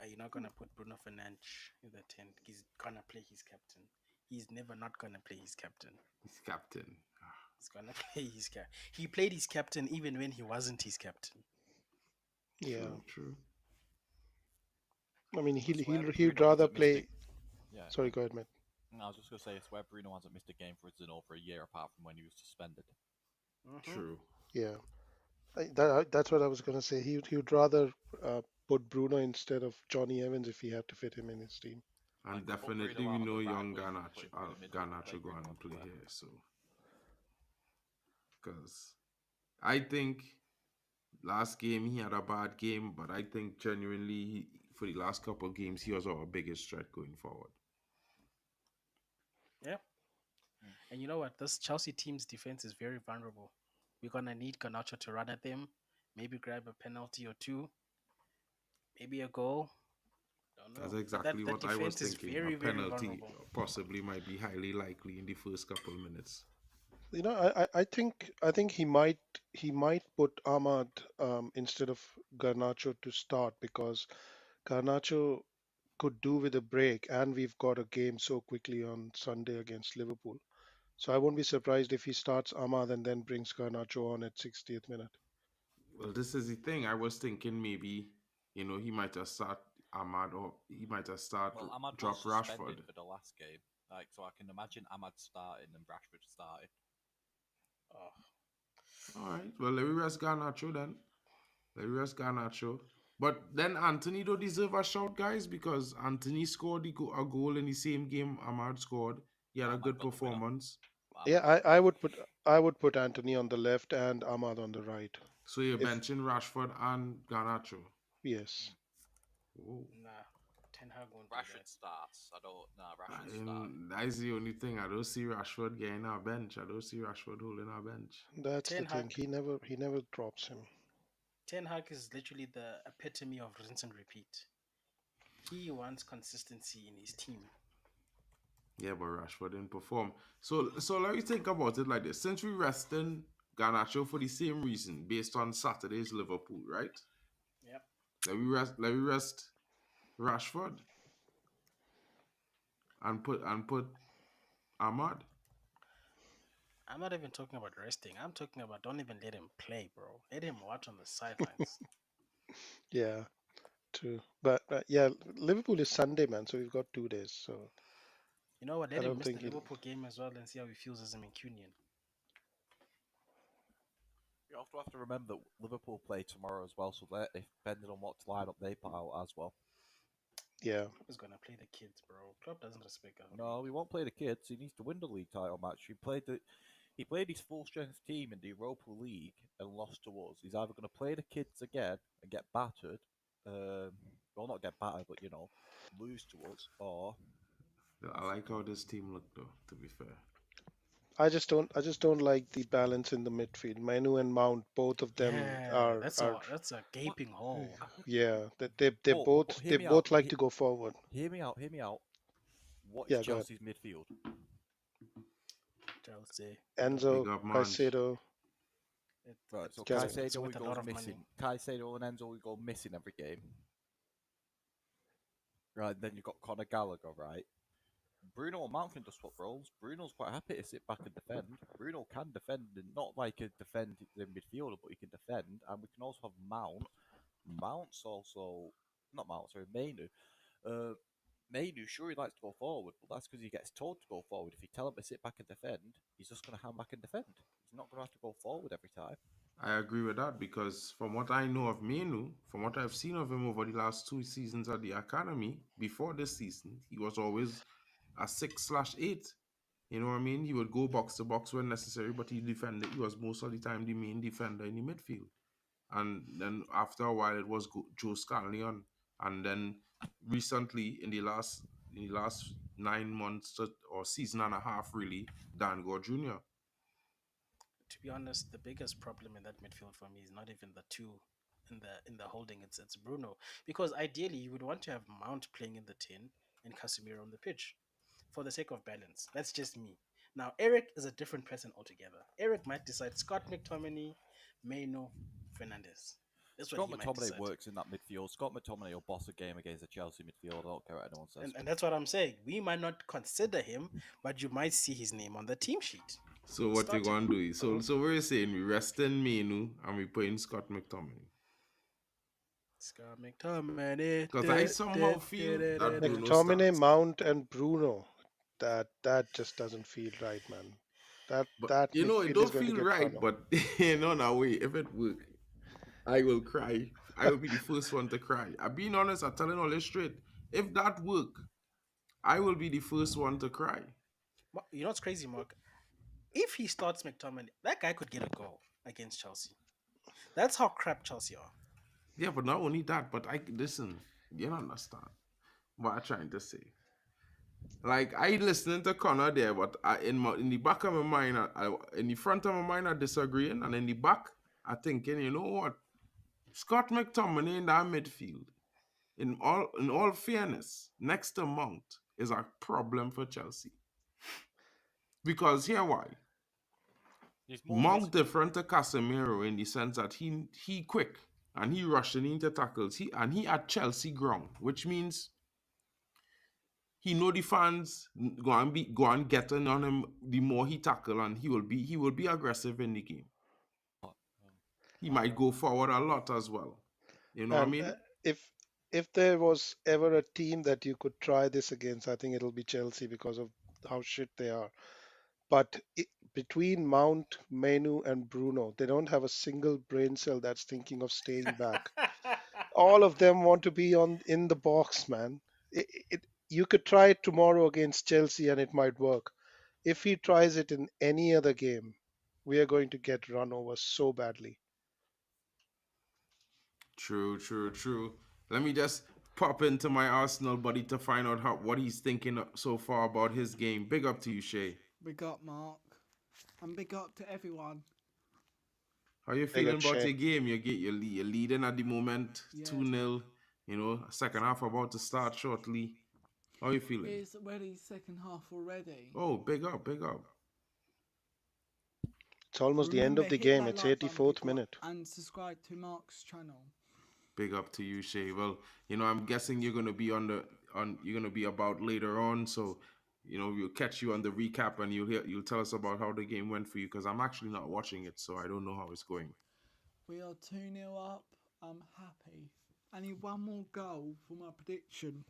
Speaker 2: Are you not gonna put Bruno Fernandes in the 10? He's gonna play his captain. He's never not gonna play his captain.
Speaker 1: He's captain.
Speaker 2: He's gonna play his cap. He played his captain even when he wasn't his captain.
Speaker 3: Yeah.
Speaker 1: True, true.
Speaker 3: I mean,
Speaker 4: I
Speaker 3: he'll
Speaker 4: swear
Speaker 3: he'll he'd
Speaker 4: Bruno
Speaker 3: rather
Speaker 4: hasn't missed a.
Speaker 3: play.
Speaker 4: Yeah, go
Speaker 3: Sorry,
Speaker 4: on.
Speaker 3: go ahead, mate.
Speaker 4: No, I was just going to say, I swear Bruno hasn't missed a game for us in over a year, apart from when he was suspended.
Speaker 2: Mm-hmm.
Speaker 1: True.
Speaker 3: Yeah, that's what I was gonna say. He would rather put Bruno instead of Johnny Evans if he had to fit him in his team.
Speaker 4: I
Speaker 1: And
Speaker 4: could put
Speaker 1: definitely
Speaker 4: Bruno
Speaker 1: we
Speaker 4: out on
Speaker 1: know
Speaker 4: the right
Speaker 1: young
Speaker 4: wing and put him through the middle and play
Speaker 1: Garnacho go
Speaker 4: Bruno
Speaker 1: and play
Speaker 4: everywhere.
Speaker 1: here. So, because I think last game he had a bad game, but I think genuinely for the last couple of games he was our biggest threat going forward.
Speaker 2: Yeah.
Speaker 4: Mm.
Speaker 2: And you know what? This Chelsea team's defense is very vulnerable. We're gonna need Garnacho to run at them, maybe grab a penalty or two, maybe a goal. don't
Speaker 1: That's
Speaker 2: know. But that
Speaker 1: exactly
Speaker 2: that
Speaker 1: what I was
Speaker 2: defense is
Speaker 1: thinking. A
Speaker 2: very, very
Speaker 1: penalty
Speaker 2: vulnerable.
Speaker 1: possibly might be highly likely in the first couple minutes.
Speaker 3: I think he might put Ahmad instead of Garnacho to start because Garnacho could do with a break, and we've got a game so quickly on Sunday against Liverpool. So I won't be surprised if he starts Ahmad and then brings Garnacho on at 60th minute.
Speaker 1: Well, this is the thing. I was thinking maybe, he might have start Ahmad or he might have start
Speaker 4: Well, Ahmad was
Speaker 1: drop
Speaker 4: suspended
Speaker 1: Rashford.
Speaker 4: for the last game, like so I can imagine Ahmad starting and Rashford starting.
Speaker 2: Oh,
Speaker 1: All right. Well, let me rest Garnacho then. Let me rest Garnacho. But then Anthony don't deserve a shout, guys, because Anthony scored a goal in the same game Ahmad scored. He had a
Speaker 4: Ahmad
Speaker 1: good
Speaker 4: got the winner.
Speaker 1: performance.
Speaker 3: Yeah,
Speaker 4: Ahmad got the
Speaker 3: I, I
Speaker 4: winner.
Speaker 3: would put I would put Anthony on the left and Ahmad on the right.
Speaker 1: So you're
Speaker 3: If
Speaker 1: benching Rashford and Garnacho.
Speaker 3: yes,
Speaker 1: Oh.
Speaker 2: nah. Ten Hag won't do
Speaker 4: Rashford
Speaker 2: that.
Speaker 4: starts. I don't. Nah, Rashford starting.
Speaker 1: And that's the only thing. I don't see Rashford getting our bench. I don't see Rashford holding our bench.
Speaker 3: that's the
Speaker 2: Ten
Speaker 3: thing.
Speaker 2: Hag,
Speaker 3: He never drops him.
Speaker 2: Ten Hag is literally the epitome of rinse and repeat. He wants consistency in his team.
Speaker 1: Yeah, but Rashford didn't perform. So let me think about it like this. Since we resting Garnacho for the same reason, based on Saturday's Liverpool, right?
Speaker 2: Yep.
Speaker 1: Let me rest Rashford and put Ahmad.
Speaker 2: I'm not even talking about resting. I'm talking about don't even let him play, bro. Let him watch on the sidelines.
Speaker 3: Yeah, true. But yeah, Liverpool is Sunday, man. So we've got 2 days. So
Speaker 2: You know what?
Speaker 3: I
Speaker 2: Let him
Speaker 3: don't
Speaker 2: miss the
Speaker 3: think he'll.
Speaker 2: Liverpool game as well and see how he feels as a Mancunian.
Speaker 4: You also have to remember that Liverpool play tomorrow as well, so if depending on what lineup they put out as well.
Speaker 3: Yeah,
Speaker 2: Klopp is gonna play the kids, bro. Klopp doesn't respect our
Speaker 4: No,
Speaker 2: league.
Speaker 4: he won't play the kids. He needs to win the league title match. He played his full strength team in the Europa League and lost to us. He's either going to play the kids again and get battered, well, not get battered, but lose to us, or
Speaker 1: I like how this team looked though, to be fair.
Speaker 3: I just don't like the balance in the midfield. Manu and Mount, both of them
Speaker 2: Yeah,
Speaker 3: are
Speaker 2: that's
Speaker 3: are.
Speaker 2: a
Speaker 4: what?
Speaker 2: gaping hole.
Speaker 3: Yeah, that they
Speaker 4: But
Speaker 3: both
Speaker 4: hear
Speaker 3: they
Speaker 4: me out.
Speaker 3: both like to go forward.
Speaker 4: Hear me out. Hear me out. What is
Speaker 3: Yeah, go ahead.
Speaker 4: Chelsea's midfield?
Speaker 2: Chelsea.
Speaker 3: Enzo,
Speaker 1: Big up Manch.
Speaker 3: Caicedo,
Speaker 4: Right. So
Speaker 2: It's
Speaker 3: Gallagher.
Speaker 4: Caicedo
Speaker 2: with
Speaker 4: he
Speaker 2: a
Speaker 4: goes
Speaker 2: lot of
Speaker 4: missing.
Speaker 2: money.
Speaker 4: Caicedo and Enzo we go missing every game. Right. Then you've got Conor Gallagher. Right. Bruno and Mount can just swap roles. Bruno's quite happy to sit back and defend. Bruno can defend, and not like a defend the midfielder, but he can defend. And we can also have Mount. Mount's also not Mount, sorry, Mainu. Mainu, sure he likes to go forward, but that's because he gets told to go forward. If you tell him to sit back and defend, he's just going to hang back and defend. He's not going to have to go forward every time.
Speaker 1: I agree with that because from what I know of Menu, from what I've seen of him over the last 2 seasons at the academy, before this season, he was always a 6/8. You know what I mean? He would go box to box when necessary, but he defended. He was most of the time the main defender in the midfield. And then after a while, it was Joe Scanlon. And then recently, in the last 9 months or season and a half, really, Dan Gore Jr.
Speaker 2: To be honest, the biggest problem in that midfield for me is not even the two in the holding. It's Bruno, because ideally you would want to have Mount playing in the 10 and Casemiro on the pitch for the sake of balance. That's just me. Now Eric is a different person altogether. Eric might decide Scott McTominay, Maino, Fernandez. That's what
Speaker 4: Scott
Speaker 2: he might
Speaker 4: McTominay
Speaker 2: decide.
Speaker 4: works in that midfield. Scott McTominay will boss a game against the Chelsea midfield. I don't care what anyone says.
Speaker 2: And that's what I'm saying. We might not consider him, but you might see his name on the team sheet.
Speaker 1: So what you
Speaker 2: Starting.
Speaker 1: gonna do? So we're saying we resting Menu and we putting Scott McTominay.
Speaker 2: Scott McTominay.
Speaker 1: Because I somehow feel that Bruno
Speaker 3: McTominay,
Speaker 1: starts.
Speaker 3: Mount, and Bruno. That just doesn't feel right, man. That
Speaker 1: But
Speaker 3: that
Speaker 1: it
Speaker 3: midfield is
Speaker 1: don't
Speaker 3: going to
Speaker 1: feel
Speaker 3: get
Speaker 1: right,
Speaker 3: cornered.
Speaker 1: but no way. If it work, I will cry. I will be the first one to cry. I'm being honest, I'm telling all this straight. If that work, I will be the first one to cry.
Speaker 2: You know what's crazy, Mark? If he starts McTominay, that guy could get a goal against Chelsea. That's how crap Chelsea are.
Speaker 1: Yeah, but not only that, but I listen, you don't understand what I'm trying to say. Like I listening to Connor there, but in the back of my mind, in the front of my mind, I disagreeing, and in the back, I thinking, you know what, Scott McTominay in that midfield. In all fairness, next to Mount is a problem for Chelsea. Because here why.
Speaker 4: He's more
Speaker 1: Mount
Speaker 4: physical.
Speaker 1: different to Casemiro in the sense that he quick and he rushing into tackles. He at Chelsea ground, which means he know the fans go and getting on him the more he tackle, and he will be aggressive in the game. He might go forward a lot as well. You know what I
Speaker 3: And
Speaker 1: mean?
Speaker 3: if if there was ever a team that you could try this against, I think it'll be Chelsea because of how shit they are. But between Mount, Menu, and Bruno, they don't have a single brain cell that's thinking of staying back. All of them want to be on in the box, man. You could try it tomorrow against Chelsea and it might work. If he tries it in any other game, we are going to get run over so badly.
Speaker 1: True, true, true. Let me just pop into my Arsenal buddy to find out what he's thinking so far about his game. Big up to you, Shay.
Speaker 5: Big up, Mark. And big up to everyone.
Speaker 1: How you
Speaker 3: Big
Speaker 1: feeling
Speaker 3: up
Speaker 1: about
Speaker 3: Shea.
Speaker 1: your game? You're leading at the moment,
Speaker 5: Yeah.
Speaker 1: 2-0. You know, second half about to start shortly. How you feeling?
Speaker 5: It's already second half already.
Speaker 1: Oh, big up, big up.
Speaker 3: It's almost the end
Speaker 5: Remember,
Speaker 3: of the
Speaker 5: hit
Speaker 3: game.
Speaker 5: that
Speaker 3: It's
Speaker 5: like button,
Speaker 3: 84th
Speaker 5: people,
Speaker 3: minute.
Speaker 5: and subscribe to Mark's channel.
Speaker 1: Big up to you, Shay. Well, I'm guessing you're gonna be you're gonna be about later on, so we'll catch you on the recap and you'll tell us about how the game went for you because I'm actually not watching it, so I don't know how it's going.
Speaker 5: We are 2-0 up. I'm happy. I need one more goal for my prediction.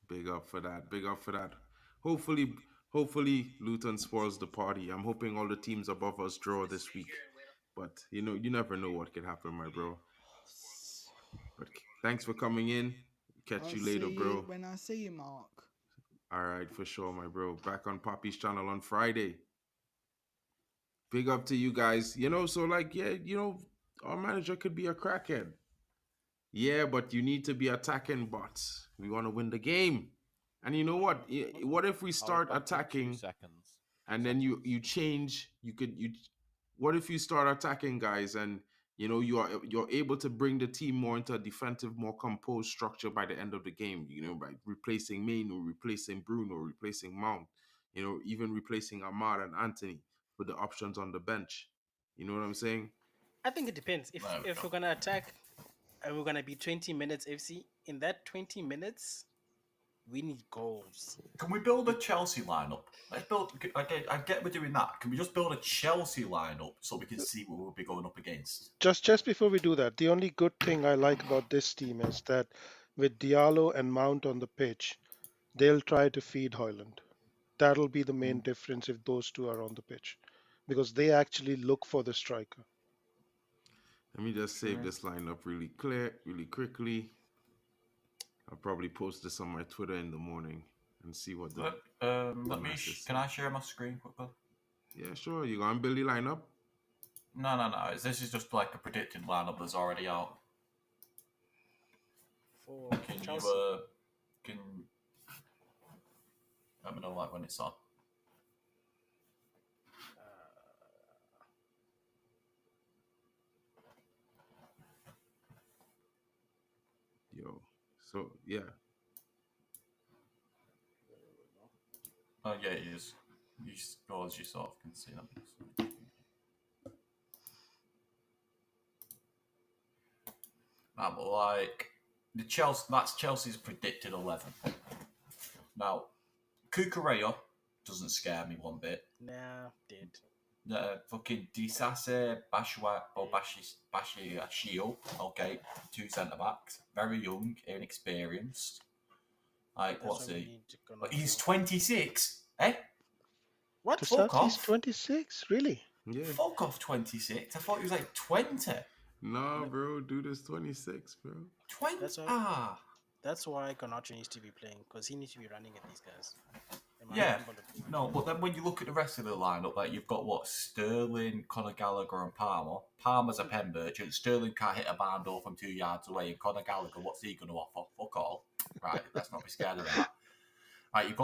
Speaker 1: Big up for that. Big up for that. Hopefully Luton spoils the party. I'm hoping all the teams above us draw this week. But you never know what could happen, my bro. But thanks for coming in. Catch
Speaker 5: I'll
Speaker 1: you later,
Speaker 5: see
Speaker 1: bro.
Speaker 5: you when I see you, Mark.
Speaker 1: All right, for sure, my bro. Back on Poppy's channel on Friday. Big up to you guys. So our manager could be a crackhead. Yeah, but you need to be attacking bots. We want to win the game. And you know what? What if we start
Speaker 4: Back in 2
Speaker 1: attacking
Speaker 4: seconds.
Speaker 1: and then you change? What if you start attacking guys and you're able to bring the team more into a defensive, more composed structure by the end of the game? By replacing Mainu, replacing Bruno, replacing Mount, even replacing Ahmad and Anthony with the options on the bench. You know what I'm saying?
Speaker 2: I think it depends. If we're gonna attack and we're gonna be 20 minutes FC, in that 20 minutes, we need goals.
Speaker 6: Can we build a Chelsea lineup? Let's build. I get we're doing that. Can we just build a Chelsea lineup so we can see what we'll be going up against?
Speaker 3: Just before we do that, the only good thing I like about this team is that with Diallo and Mount on the pitch, they'll try to feed Hoyland. That'll be the main difference if those two are on the pitch, because they actually look for the striker.
Speaker 1: Let me just save this lineup really quickly. I'll probably post this on my Twitter in the morning and see what the
Speaker 6: Can I share my screen quickly?
Speaker 1: Yeah, sure. You going Billy lineup?
Speaker 6: No. This is just like a predicted lineup that's already out.
Speaker 2: For
Speaker 6: Can
Speaker 2: Chelsea.
Speaker 6: you can let me know like when it's on?
Speaker 1: Yo. So yeah.
Speaker 6: Oh yeah, it is. You sort of can see them. But like the Chelsea, that's Chelsea's predicted 11. Now, Cucurella doesn't scare me one bit.
Speaker 2: Nah, dead.
Speaker 6: Fucking Disase, Bashiashio, okay, 2 centre backs, very young, inexperienced. Like,
Speaker 2: That's
Speaker 6: what's
Speaker 2: why we
Speaker 6: he?
Speaker 2: need to
Speaker 6: But
Speaker 2: connect
Speaker 6: he's
Speaker 2: to-
Speaker 6: 26, eh?
Speaker 2: What?
Speaker 3: To
Speaker 6: Fuck
Speaker 3: start, he's
Speaker 6: off.
Speaker 3: 26, really?
Speaker 1: Yeah.
Speaker 6: Fuck off, 26. I thought he was like 20.
Speaker 1: Nah, bro. Dude is 26, bro.
Speaker 6: 20?
Speaker 2: That's all.
Speaker 6: Ah.
Speaker 2: That's why Konacho needs to be playing, because he needs to be running at these guys. In my
Speaker 6: Yeah.
Speaker 2: humble opinion.
Speaker 6: No, but then when you look at the rest of the lineup, like you've got what Sterling, Conor Gallagher, and Palmer. Palmer's a pen merchant. Sterling can't hit a barn door from 2 yards away, and Conor Gallagher, what's he going to offer? Fuck all. Right, let's not be scared of that. Right, you've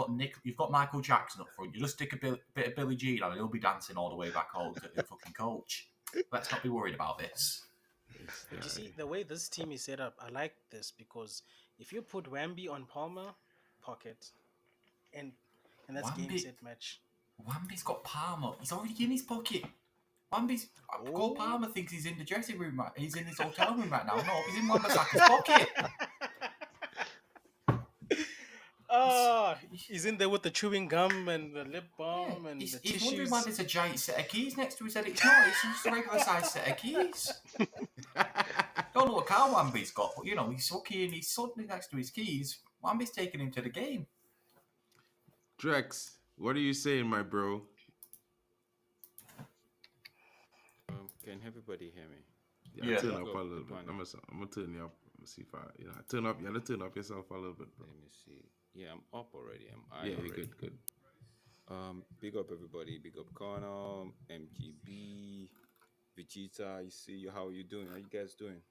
Speaker 6: got Michael Jackson up front. You just stick a bit of Billie Jean on, and he'll be dancing all the way back home to the fucking coach. Let's not be worried about this.
Speaker 2: But you see, the way this team is set up, I like this because if you put Wamby on Palmer, pocket, and that's game
Speaker 6: Wamby,
Speaker 2: set match.
Speaker 6: Wamby's got Palmer. He's already in his pocket. Wamby's. Cole
Speaker 2: Oh.
Speaker 6: Palmer thinks he's in the dressing room. Right? He's in his hotel room right now. No, he's in Wan-Bissaka's pocket.
Speaker 2: Oh, he's in there with the chewing gum and the lip balm and
Speaker 6: He's,
Speaker 2: the
Speaker 6: he's
Speaker 2: tissues.
Speaker 6: wondering why there's a giant set of keys next to his head. It's not. It's just a regular size set of keys. Don't know what car Wamby's got, but he's lucky and he's suddenly next to his keys. Wamby's taking him to the game.
Speaker 1: Drex, what are you saying, my bro?
Speaker 7: Can everybody hear me?
Speaker 1: Yeah,
Speaker 6: Yeah.
Speaker 1: turn
Speaker 7: Let's
Speaker 1: up
Speaker 7: go.
Speaker 1: a little
Speaker 7: Good
Speaker 1: bit.
Speaker 7: one.
Speaker 1: I'm gonna turn you up. Let's see if turn up. You gotta turn up yourself a little bit, bro.
Speaker 7: Let me see. Yeah, I'm up already.
Speaker 1: Yeah,
Speaker 7: Already.
Speaker 1: good.
Speaker 7: Big up everybody. Big up Connor, MGB, Vegeta. You see how you doing? How you guys doing?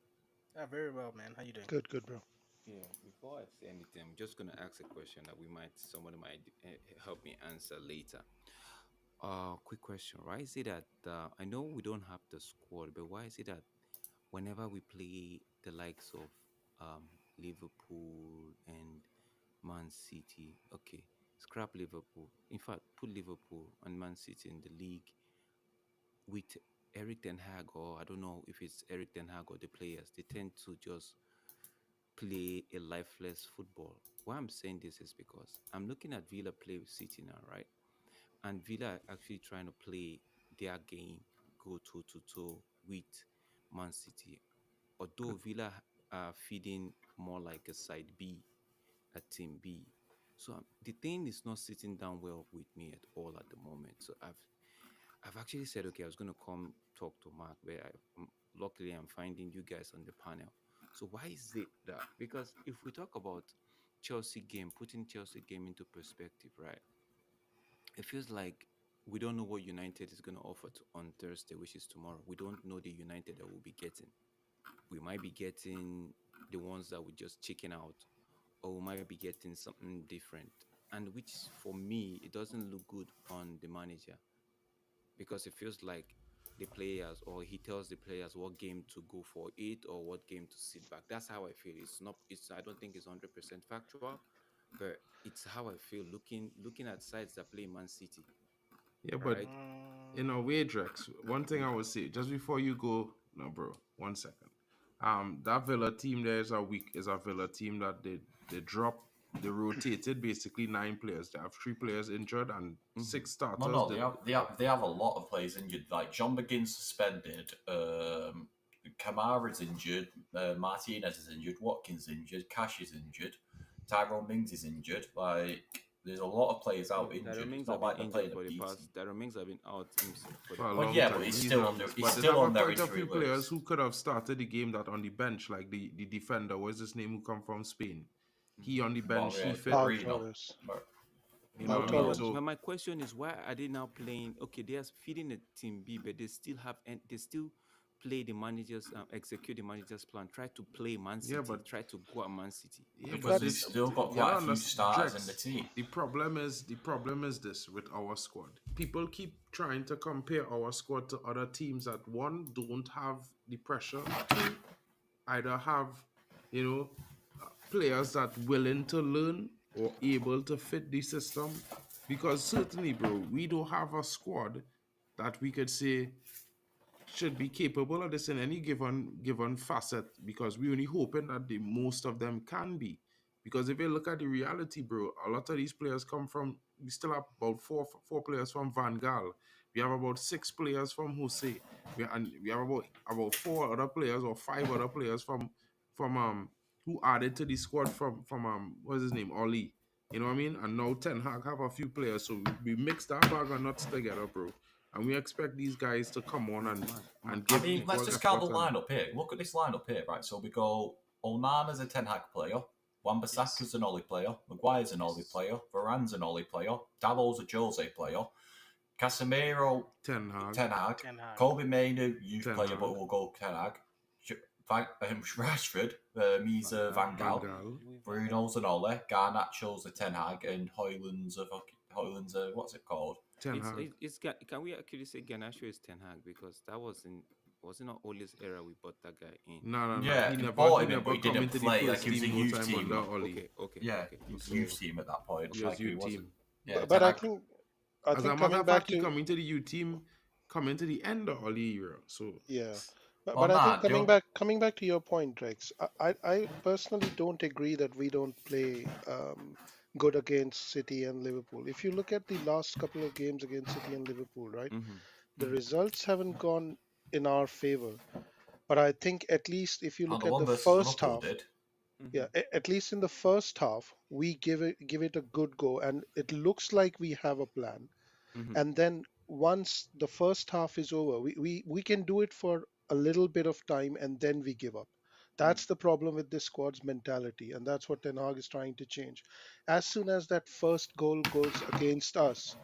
Speaker 2: Very well, man. How you doing?
Speaker 3: Good, bro.
Speaker 7: Yeah. Before I say anything, I'm just gonna ask a question that somebody might help me answer later. Quick question. Why is it that I know we don't have the squad, but why is it that whenever we play the likes of Liverpool and Man City, okay, scrap Liverpool. In fact, put Liverpool and Man City in the league with Eric Ten Hag, or I don't know if it's Eric Ten Hag or the players, they tend to just play a lifeless football. Why I'm saying this is because I'm looking at Villa play with City now, right? And Villa are actually trying to play their game, go toe to toe with Man City. Although Villa are feeding more like a side B, a team B. So the thing is not sitting down well with me at all at the moment. So I've actually said, okay, I was going to come talk to Mark, but luckily I'm finding you guys on the panel. So why is it that? Because if we talk about Chelsea game, putting Chelsea game into perspective, right? It feels like we don't know what United is going to offer on Thursday, which is tomorrow. We don't know the United that we'll be getting. We might be getting the ones that we just chicken out, or we might be getting something different. And which, for me, it doesn't look good on the manager because it feels like the players, or he tells the players what game to go for it or what game to sit back. That's how I feel. It's not. It's. I don't think it's 100% factual, but it's how I feel looking at sides that play Man City.
Speaker 1: Yeah, but
Speaker 7: Right?
Speaker 1: in a way, Drex, one thing I would say just before you go, no, bro, 1 second. That Villa team there is a Villa team that they rotated basically 9 players. They have 3 players injured and 6 starters.
Speaker 6: No, they have a lot of players injured. Like John McGinn's suspended, Kamara's injured, Martinez is injured, Watkins injured, Cash is injured, Tyrone Mings is injured. Like there's a lot of players out injured.
Speaker 7: Darren Mings
Speaker 6: It's not
Speaker 7: have
Speaker 6: like
Speaker 7: been
Speaker 6: they're
Speaker 7: injured
Speaker 6: playing
Speaker 7: for the
Speaker 6: a
Speaker 7: past. Darren Mings have been out for the
Speaker 1: for a
Speaker 7: past.
Speaker 6: Well,
Speaker 1: long
Speaker 6: yeah,
Speaker 1: time.
Speaker 6: but he's
Speaker 1: He's
Speaker 6: still
Speaker 1: on
Speaker 6: on their-
Speaker 1: this.
Speaker 6: he's
Speaker 1: But
Speaker 6: still
Speaker 1: there's
Speaker 6: on their
Speaker 1: quite a few
Speaker 6: injury
Speaker 1: players
Speaker 6: list.
Speaker 1: who could have started the game that on the bench, like the defender, what's his name, who come from Spain. He on the bench, he fit.
Speaker 3: Pau
Speaker 6: Marino.
Speaker 3: Torres.
Speaker 1: You
Speaker 3: Pau
Speaker 1: know what I mean?
Speaker 3: Torres.
Speaker 1: So
Speaker 7: But my question is, why are they now playing? Okay, they are feeding a team B, but they still play the managers, execute the manager's plan. Try to play Man City.
Speaker 1: Yeah, but
Speaker 7: try to go at Man City.
Speaker 1: yeah,
Speaker 6: Because
Speaker 1: but
Speaker 6: they've
Speaker 1: this
Speaker 6: still got
Speaker 1: you
Speaker 6: quite
Speaker 1: gotta
Speaker 6: a few
Speaker 1: understand,
Speaker 6: starters in
Speaker 1: Drex,
Speaker 6: the team.
Speaker 1: the problem is this with our squad. People keep trying to compare our squad to other teams that one don't have the pressure, two either have players that willing to learn or able to fit the system. Because certainly, bro, we don't have a squad that we could say should be capable of this in any given facet, because we only hoping that the most of them can be. Because if you look at the reality, bro, a lot of these players come from. We still have about four players from Van Gaal. We have about 6 players from Jose. We have about 4 other players or 5 other players from who added to the squad from what's his name, Oli. You know what I mean? And now Ten Hag have a few players, so we mixed our bag of nuts together, bro. And we expect these guys to come on and
Speaker 7: Man,
Speaker 1: give
Speaker 6: I mean,
Speaker 1: equal
Speaker 6: let's just count the
Speaker 1: effort and-
Speaker 6: lineup here. Look at this lineup here, right? So we go Onana's a Ten Hag player, Wan-Bissaka's an Ollie player, Maguire's an Ollie player, Varane's an Ollie player, Dallow's a Jose player, Casemiro,
Speaker 1: Ten Hag.
Speaker 6: Ten Hag,
Speaker 2: Ten Hag.
Speaker 6: Kobe Mainu, youth
Speaker 1: Ten
Speaker 6: player,
Speaker 1: Hag.
Speaker 6: but we'll go Ten Hag. Rashford, he's a Van
Speaker 1: Van
Speaker 6: Gaal.
Speaker 1: Gaal.
Speaker 6: Bruno's an Ole, Garnacho's a Ten Hag, and Hoyland's a what's it called?
Speaker 1: Ten Hag.
Speaker 7: Can we actually say Garnacho is Ten Hag, because that wasn't Was it not Ole's era we bought that guy in?
Speaker 1: No.
Speaker 6: Yeah,
Speaker 1: He
Speaker 6: he
Speaker 1: never
Speaker 6: bought
Speaker 1: he
Speaker 6: him in, but
Speaker 1: never
Speaker 6: he
Speaker 1: come
Speaker 6: didn't
Speaker 1: into the
Speaker 6: play. Like
Speaker 1: first
Speaker 6: he was a
Speaker 1: team no
Speaker 6: youth
Speaker 1: time
Speaker 6: team.
Speaker 1: under Oli.
Speaker 6: Yeah, he was a
Speaker 7: So
Speaker 6: youth team at that point.
Speaker 1: He was
Speaker 6: Like he
Speaker 1: youth
Speaker 6: wasn't.
Speaker 1: team.
Speaker 6: Yeah,
Speaker 3: But
Speaker 6: Ten
Speaker 3: I
Speaker 6: Hag.
Speaker 3: think
Speaker 1: As a matter
Speaker 3: coming
Speaker 1: of
Speaker 3: back
Speaker 1: fact, he
Speaker 3: to
Speaker 1: come into the youth team, come into the end of Oli era. So
Speaker 3: yeah,
Speaker 6: Well,
Speaker 3: but I think
Speaker 6: nah, Joe.
Speaker 3: coming back to your point, Rex, I personally don't agree that we don't play good against City and Liverpool. If you look at the last couple of games against City and Liverpool, right,
Speaker 7: mm-hmm,
Speaker 3: the
Speaker 7: mm-hmm,
Speaker 3: results haven't gone in our favor. But I think at least if you
Speaker 6: Oh,
Speaker 3: look
Speaker 6: the
Speaker 3: at
Speaker 6: one
Speaker 3: the
Speaker 6: versus
Speaker 3: first
Speaker 6: Liverpool
Speaker 3: half,
Speaker 6: did.
Speaker 3: yeah,
Speaker 7: mm-hmm,
Speaker 3: at least in the first half, we give it a good go, and it looks like we have a plan.
Speaker 7: mm-hmm,
Speaker 3: And then once the first half is over, we can do it for a little bit of time and then we give up.
Speaker 7: mm,
Speaker 3: That's the problem with this squad's mentality, and that's what Ten Hag is trying to change. As soon as that first goal goes against us,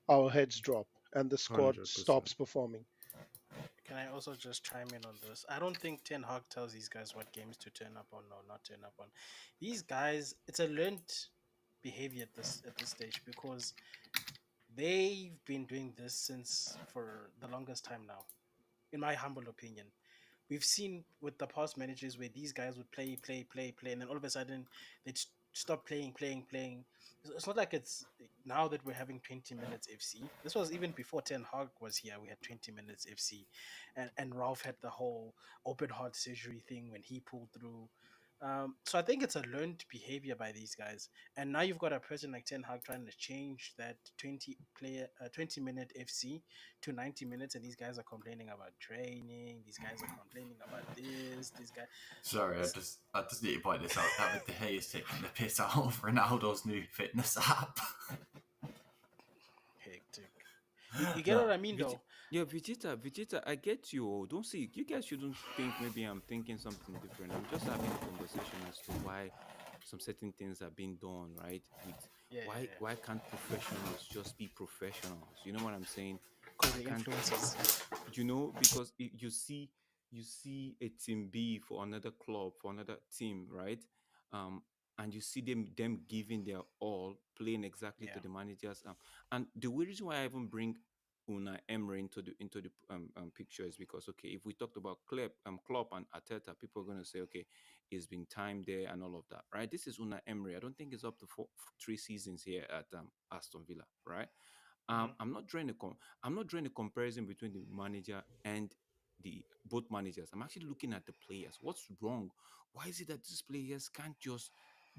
Speaker 3: our heads drop and the squad
Speaker 1: 100%.
Speaker 3: stops performing.
Speaker 2: Can I also just chime in on this? I don't think Ten Hag tells these guys what games to turn up on or not turn up on. These guys, it's a learned behavior at this stage because they've been doing this since for the longest time now, in my humble opinion. We've seen with the past managers where these guys would play, and then all of a sudden they'd stop playing. It's not like it's now that we're having 20 minutes FC. This was even before Ten Hag was here. We had 20 minutes FC, and Ralph had the whole open heart surgery thing when he pulled through. So I think it's a learned behavior by these guys, and now you've got a person like Ten Hag trying to change that 20-minute FC to 90 minutes, and these guys are complaining about training. These guys are complaining about this. These guys,
Speaker 6: Sorry,
Speaker 2: it's
Speaker 6: I just need to point this out. David De Gea is taking the piss out of Ronaldo's new fitness app.
Speaker 2: hectic. You get
Speaker 6: No,
Speaker 2: what I mean, though.
Speaker 7: yeah, Vegeta, I get you. Oh, don't see, you guys shouldn't think maybe I'm thinking something different. I'm just having a conversation as to why some certain things are being done, right? With
Speaker 2: Yeah.
Speaker 7: why can't professionals just be professionals? You know what I'm saying?
Speaker 2: Because
Speaker 7: Why
Speaker 2: the
Speaker 7: can't
Speaker 2: influences.
Speaker 7: because you see a team B for another club, for another team, right? Um, and you see them giving their all, playing exactly to
Speaker 2: Yeah.
Speaker 7: the managers. And the reason why I even bring Una Emery into the picture is because, okay, if we talked about Klopp and Arteta, people are going to say, okay, it's been time there and all of that, right? This is Una Emery. I don't think it's up to 3 seasons here at Aston Villa, right?
Speaker 2: Hmm.
Speaker 7: I'm not drawing a comparison between the manager and the both managers. I'm actually looking at the players. What's wrong? Why is it that these players can't just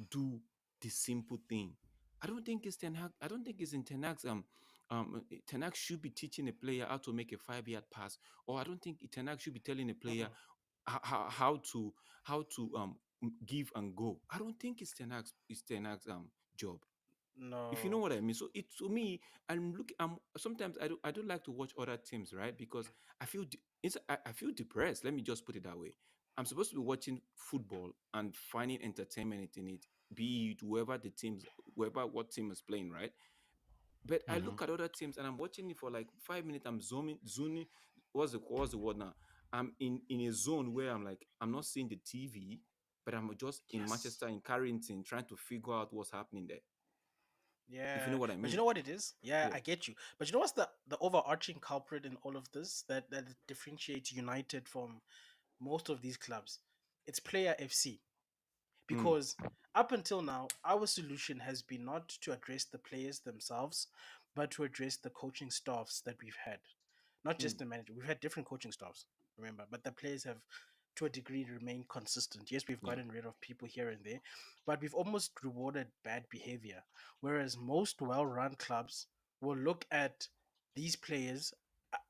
Speaker 7: do the simple thing? I don't think it's Ten Hag. I don't think it's in Ten Hag's Ten Hag should be teaching a player how to make a 5 yard pass, or I don't think Ten Hag should be telling a player
Speaker 2: Mm-mm.
Speaker 7: how to give and go. I don't think it's Ten Hag's job, if you know
Speaker 2: No.
Speaker 7: what I mean. So it to me, I'm sometimes I don't like to watch other teams, right? Because I feel depressed. Let me just put it that way. I'm supposed to be watching football and finding entertainment in it, be it whoever what team is playing, right? But I
Speaker 1: Hmm.
Speaker 7: look at other teams and I'm watching it for like 5 minutes. I'm zooming. What's the word now? I'm in a zone where I'm like I'm not seeing the TV, but I'm just in
Speaker 2: Yes.
Speaker 7: Manchester in Carrington trying to figure out what's happening there. If you know
Speaker 2: Yeah,
Speaker 7: what I
Speaker 2: but you
Speaker 7: mean.
Speaker 2: know what it is? Yeah,
Speaker 7: Yeah.
Speaker 2: I get you. But you know what's the overarching culprit in all of this that differentiates United from most of these clubs? It's player FC.
Speaker 7: Mm,
Speaker 2: Because up until now, our solution has been not to address the players themselves, but to address the coaching staffs that we've had. Not
Speaker 7: mm,
Speaker 2: just the manager. We've had different coaching staffs, remember, but the players have, to a degree, remained consistent. Yes, we've
Speaker 7: yeah.
Speaker 2: gotten rid of people here and there, but we've almost rewarded bad behavior. Whereas most well run clubs will look at these players,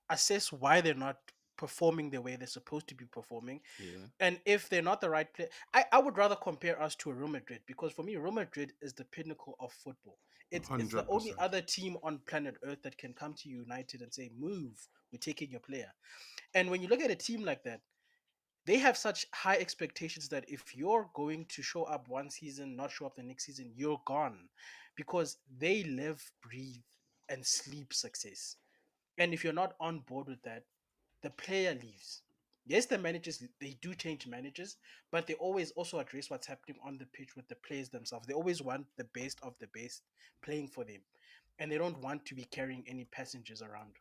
Speaker 2: assess why they're not performing the way they're supposed to be performing,
Speaker 7: Yeah.
Speaker 2: and if they're not the right player, I would rather compare us to a Real Madrid because for me, Real Madrid is the pinnacle of football. It's the only
Speaker 1: 100%.
Speaker 2: other team on planet Earth that can come to United and say, "Move, we're taking your player." And when you look at a team like that, they have such high expectations that if you're going to show up one season, not show up the next season, you're gone, because they live, breathe, and sleep success. And if you're not on board with that, the player leaves. Yes, the managers, they do change managers, but they always also address what's happening on the pitch with the players themselves. They always want the best of the best playing for them, and they don't want to be carrying any passengers around.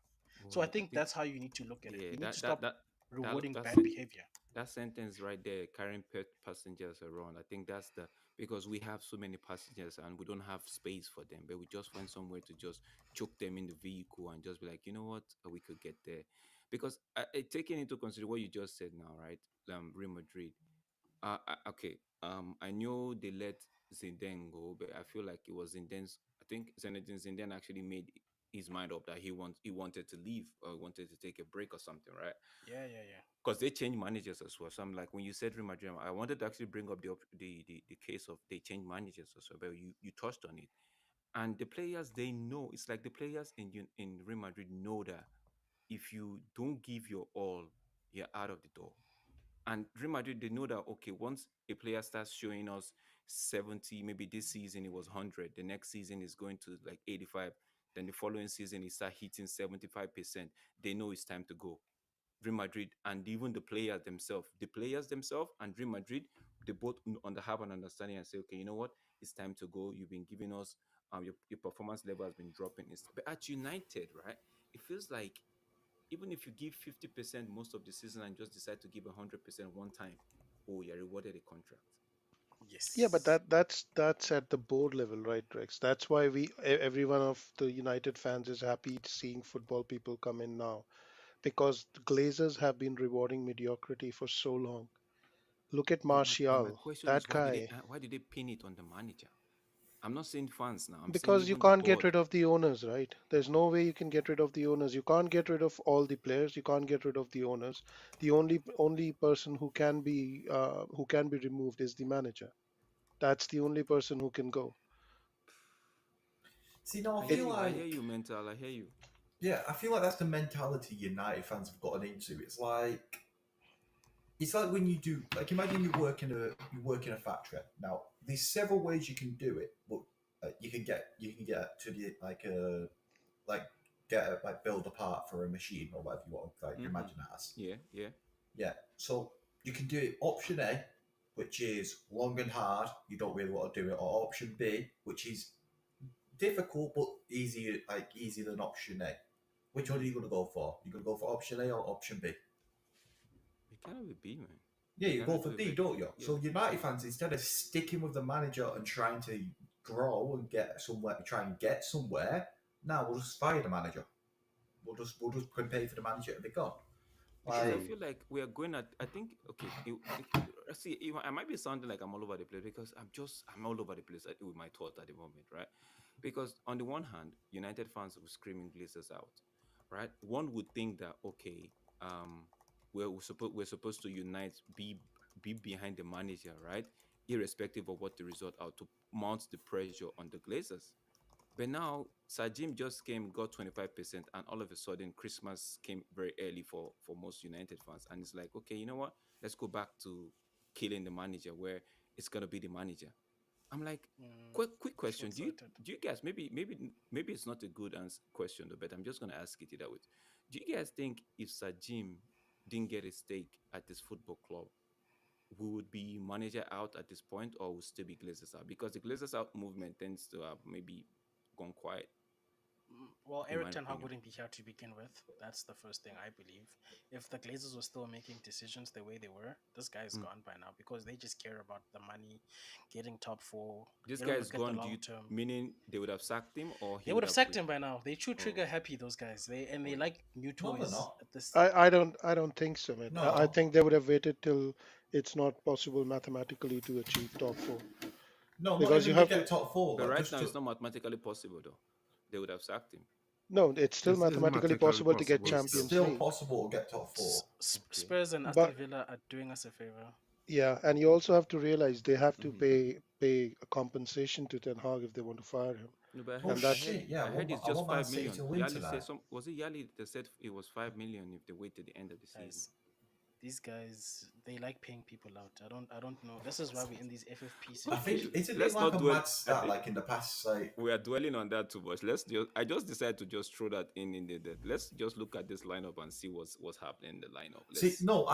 Speaker 2: So I
Speaker 7: Well, I
Speaker 2: think
Speaker 7: think
Speaker 2: that's how you need to look at it.
Speaker 7: yeah,
Speaker 2: We need to
Speaker 7: that that
Speaker 2: stop.
Speaker 7: that
Speaker 2: rewarding
Speaker 7: That's
Speaker 2: bad
Speaker 7: it.
Speaker 2: behavior.
Speaker 7: That sentence right there, carrying passengers around. I think that's the because we have so many passengers and we don't have space for them, but we just find somewhere to just choke them in the vehicle and just be like, you know what, we could get there. Because taking into consideration what you just said now, right? Real Madrid. Okay. I know they let Zidane go, but I feel like it was Zidane's. I think Zinedine Zidane actually made his mind up that he wanted to leave or wanted to take a break or something, right?
Speaker 2: Yeah, yeah, yeah.
Speaker 7: Because they changed managers as well. So I'm like, when you said Real Madrid, I wanted to actually bring up the case of they changed managers as well, but you touched on it. And the players they know it's like the players in Real Madrid know that if you don't give your all, you're out of the door. And Real Madrid, they know that okay, once a player starts showing us 70, maybe this season it was 100, the next season is going to like 85, then the following season he start hitting 75%. They know it's time to go. Real Madrid and even the players themselves and Real Madrid, they both have an understanding and say, okay, you know what, it's time to go. You've been giving us your performance level has been dropping. But at United, right, it feels like even if you give 50% most of the season and just decide to give 100% one time, oh, you're rewarded a contract.
Speaker 3: Yeah, but
Speaker 2: Yes.
Speaker 3: that's at the board level, right, Rex? That's why every one of the United fans is happy seeing football people come in now because the Glazers have been rewarding mediocrity for so long. Look at
Speaker 7: But my
Speaker 3: Martial,
Speaker 7: question is
Speaker 3: that guy.
Speaker 7: why did they pin it on the manager? I'm not saying fans now. I'm saying
Speaker 3: Because you
Speaker 7: even the
Speaker 3: can't get
Speaker 7: board.
Speaker 3: rid of the owners, right? There's no way you can get rid of the owners. You can't get rid of all the players. You can't get rid of the owners. The only person who can be removed is the manager. That's the only person who can go.
Speaker 6: See, no, I
Speaker 3: It
Speaker 6: feel
Speaker 7: I hear
Speaker 6: like
Speaker 7: you, mental. I hear you.
Speaker 6: yeah, I feel like that's the mentality United fans have gotten into. It's like when you do like imagine you work in a factory. Now there's several ways you can do it, but you can get to the like like build a part for a machine or whatever you want like
Speaker 7: Mm-hmm.
Speaker 6: imagine that as.
Speaker 7: Yeah, yeah.
Speaker 6: Yeah. So you can do it option A, which is long and hard, you don't really want to do it, or option B, which is difficult but easier than option A. Which one are you gonna go for? You gonna go for option A or option B?
Speaker 7: It cannot be B, man.
Speaker 6: Yeah,
Speaker 7: It
Speaker 6: you go
Speaker 7: cannot
Speaker 6: for
Speaker 7: do
Speaker 6: B,
Speaker 7: it.
Speaker 6: don't you?
Speaker 7: Yeah.
Speaker 6: So United fans, instead of sticking with the manager and trying to grow and get somewhere, try and get somewhere, now we'll just fire the manager. We'll just pay for the manager to be gone.
Speaker 7: Because I
Speaker 6: Like
Speaker 3: true.
Speaker 7: feel like we are going at. I think okay. See, I might be sounding like I'm all over the place because I'm all over the place with my thoughts at the moment, right? Because on the one hand, United fans were screaming Glazers out, right? One would think that okay, we're supposed to unite, be behind the manager, right? Irrespective of what the result are, to mount the pressure on the Glazers. But now Sajim just came, got 25%, and all of a sudden Christmas came very early for most United fans. And it's like, okay, you know what? Let's go back to killing the manager where it's gonna be the manager. I'm like, quick question.
Speaker 2: Short sighted.
Speaker 7: Do you guys maybe it's not a good question though, but I'm just gonna ask it that way. Do you guys think if Sajim didn't get a stake at this football club, we would be manager out at this point, or would still be Glazers out? Because the Glazers out movement tends to have maybe gone quiet,
Speaker 2: Well,
Speaker 7: in
Speaker 2: Eric
Speaker 7: my
Speaker 2: Ten Hag
Speaker 7: opinion.
Speaker 2: wouldn't be here to begin with. That's the first thing I believe. If the Glazers were still making decisions the way they were, this guy is
Speaker 7: Mm.
Speaker 2: gone by now because they just care about the money, getting top four.
Speaker 7: This
Speaker 2: They
Speaker 7: guy
Speaker 2: don't
Speaker 7: is
Speaker 2: look at the
Speaker 7: gone. Do
Speaker 2: long
Speaker 7: you
Speaker 2: term.
Speaker 7: meaning they would have sacked him, or
Speaker 2: They
Speaker 7: he
Speaker 2: would
Speaker 7: would
Speaker 2: have
Speaker 7: have?
Speaker 2: sacked him by now. They true
Speaker 7: Oh,
Speaker 2: trigger happy, those guys. They
Speaker 7: oh,
Speaker 2: like new
Speaker 6: no, they're
Speaker 2: toys
Speaker 6: not.
Speaker 2: at this.
Speaker 3: I don't think so, man. I
Speaker 6: No,
Speaker 3: think they would have waited till it's not possible mathematically to achieve top four
Speaker 6: no, not
Speaker 3: because you
Speaker 6: even to
Speaker 3: have to.
Speaker 6: get top four.
Speaker 7: but
Speaker 6: Like
Speaker 7: right
Speaker 6: just
Speaker 7: now
Speaker 6: to
Speaker 7: it's not mathematically possible though. They would have sacked him.
Speaker 3: No, it's still
Speaker 1: It's
Speaker 3: mathematically
Speaker 1: mathematically
Speaker 3: possible to get
Speaker 1: possible
Speaker 6: it's
Speaker 1: still.
Speaker 3: Champions
Speaker 6: still
Speaker 3: League.
Speaker 6: possible to get top four.
Speaker 7: Okay.
Speaker 2: Spurs and Aston
Speaker 3: But
Speaker 2: Villa are doing us a favor.
Speaker 3: yeah, and you also have to realize they have to
Speaker 7: Mm-hmm.
Speaker 3: pay a compensation to Ten Hag if they want to fire him,
Speaker 7: No, but
Speaker 6: Oh
Speaker 3: and that's
Speaker 6: shit! Yeah,
Speaker 7: I heard it's
Speaker 6: I
Speaker 7: just
Speaker 6: want Man
Speaker 7: five
Speaker 6: City
Speaker 7: million.
Speaker 6: to win
Speaker 7: Yali said
Speaker 6: tonight.
Speaker 7: some. Was it Yali that said it was 5 million if they wait to the end of the season?
Speaker 2: Guys, these guys they like paying people out. I don't know. This is why we're in these FFP
Speaker 6: I think
Speaker 2: situations.
Speaker 6: it's a bit
Speaker 7: Let's
Speaker 6: like
Speaker 7: not
Speaker 6: a
Speaker 7: dwell.
Speaker 6: mad
Speaker 7: I
Speaker 6: stat.
Speaker 7: think
Speaker 6: Like in the past, like
Speaker 7: we are dwelling on that too much. I just decided to just throw that in the. Let's just look at this lineup and see what's happening in the lineup.
Speaker 6: see,
Speaker 7: Let's.
Speaker 6: no,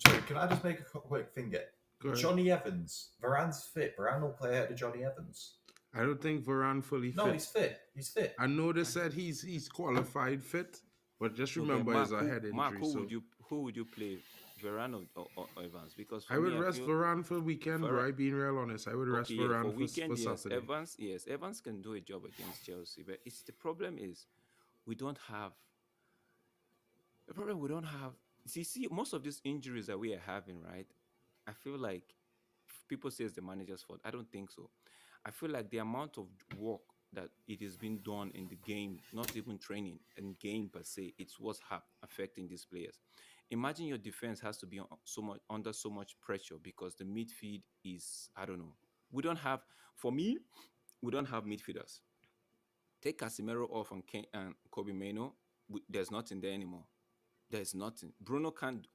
Speaker 6: sorry, can I just make a quick finger?
Speaker 1: Go ahead.
Speaker 6: Johnny Evans, Varane's fit. Varane will play ahead of Johnny Evans.
Speaker 1: I don't think Varane fully
Speaker 6: No,
Speaker 1: fit.
Speaker 6: he's fit. He's fit.
Speaker 1: I know they
Speaker 7: I,
Speaker 1: said he's qualified fit, but just
Speaker 7: no, but
Speaker 1: remember it's a head
Speaker 7: Mark,
Speaker 1: injury.
Speaker 7: who
Speaker 1: So
Speaker 7: who would you play, Varane or Evans? Because
Speaker 1: I
Speaker 7: for
Speaker 1: would
Speaker 7: me, I
Speaker 1: rest
Speaker 7: feel
Speaker 1: Varane for weekend,
Speaker 7: Varane.
Speaker 1: bro. I being real honest. I would
Speaker 7: Okay,
Speaker 1: rest
Speaker 7: yeah, for
Speaker 1: Varane for
Speaker 7: weekend,
Speaker 1: Saturday.
Speaker 7: Yes, Evans can do a job against Chelsea, but it's the problem is we don't have the problem. We don't have. See, most of these injuries that we are having, right? I feel like people say it's the manager's fault. I don't think so. I feel like the amount of work that it has been done in the game, not even training and game per se, it's what's affecting these players. Imagine your defense has to be so much under so much pressure because the midfield is, I don't know. We don't have, for me, we don't have midfielders. Take Casemiro off and Kobe Mano, there's nothing there anymore. There's nothing. Bruno can't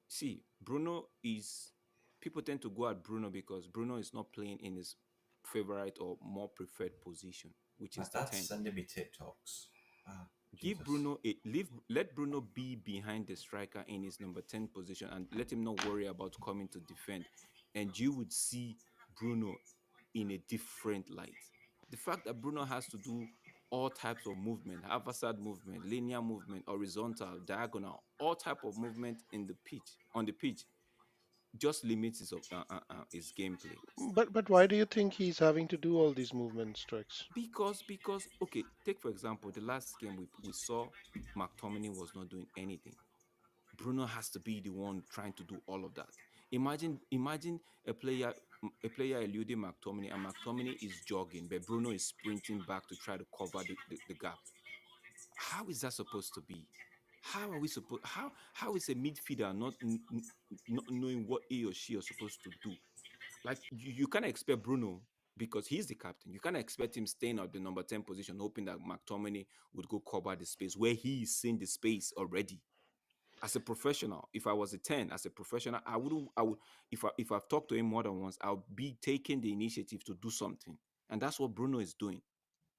Speaker 7: see. Bruno is people tend to go at Bruno because Bruno is not playing in his favorite or more preferred position, which
Speaker 6: My
Speaker 7: is the
Speaker 6: dad's
Speaker 7: 10.
Speaker 6: sending me TikToks. Ah,
Speaker 7: Give
Speaker 6: Jesus.
Speaker 7: Bruno a leave let Bruno be behind the striker in his number 10 position and let him not worry about coming to defend. And you would see Bruno in a different light. The fact that Bruno has to do all types of movement, haphazard movement, linear movement, horizontal, diagonal, all type of movement in the pitch on the pitch just limits his gameplay.
Speaker 3: But why do you think he's having to do all these movements, Trex?
Speaker 7: Because okay, take for example the last game we saw McTominay was not doing anything. Bruno has to be the one trying to do all of that. Imagine a player eluding McTominay and McTominay is jogging, but Bruno is sprinting back to try to cover the gap. How is that supposed to be? How are we supposed? How is a midfielder not knowing what he or she is supposed to do? Like you can't expect Bruno because he's the captain. You can't expect him staying at the number 10 position, hoping that McTominay would go cover the space where he is seeing the space already. As a professional, if I was a 10 as a professional, I wouldn't I would if I've talked to him more than once, I'll be taking the initiative to do something. And that's what Bruno is doing.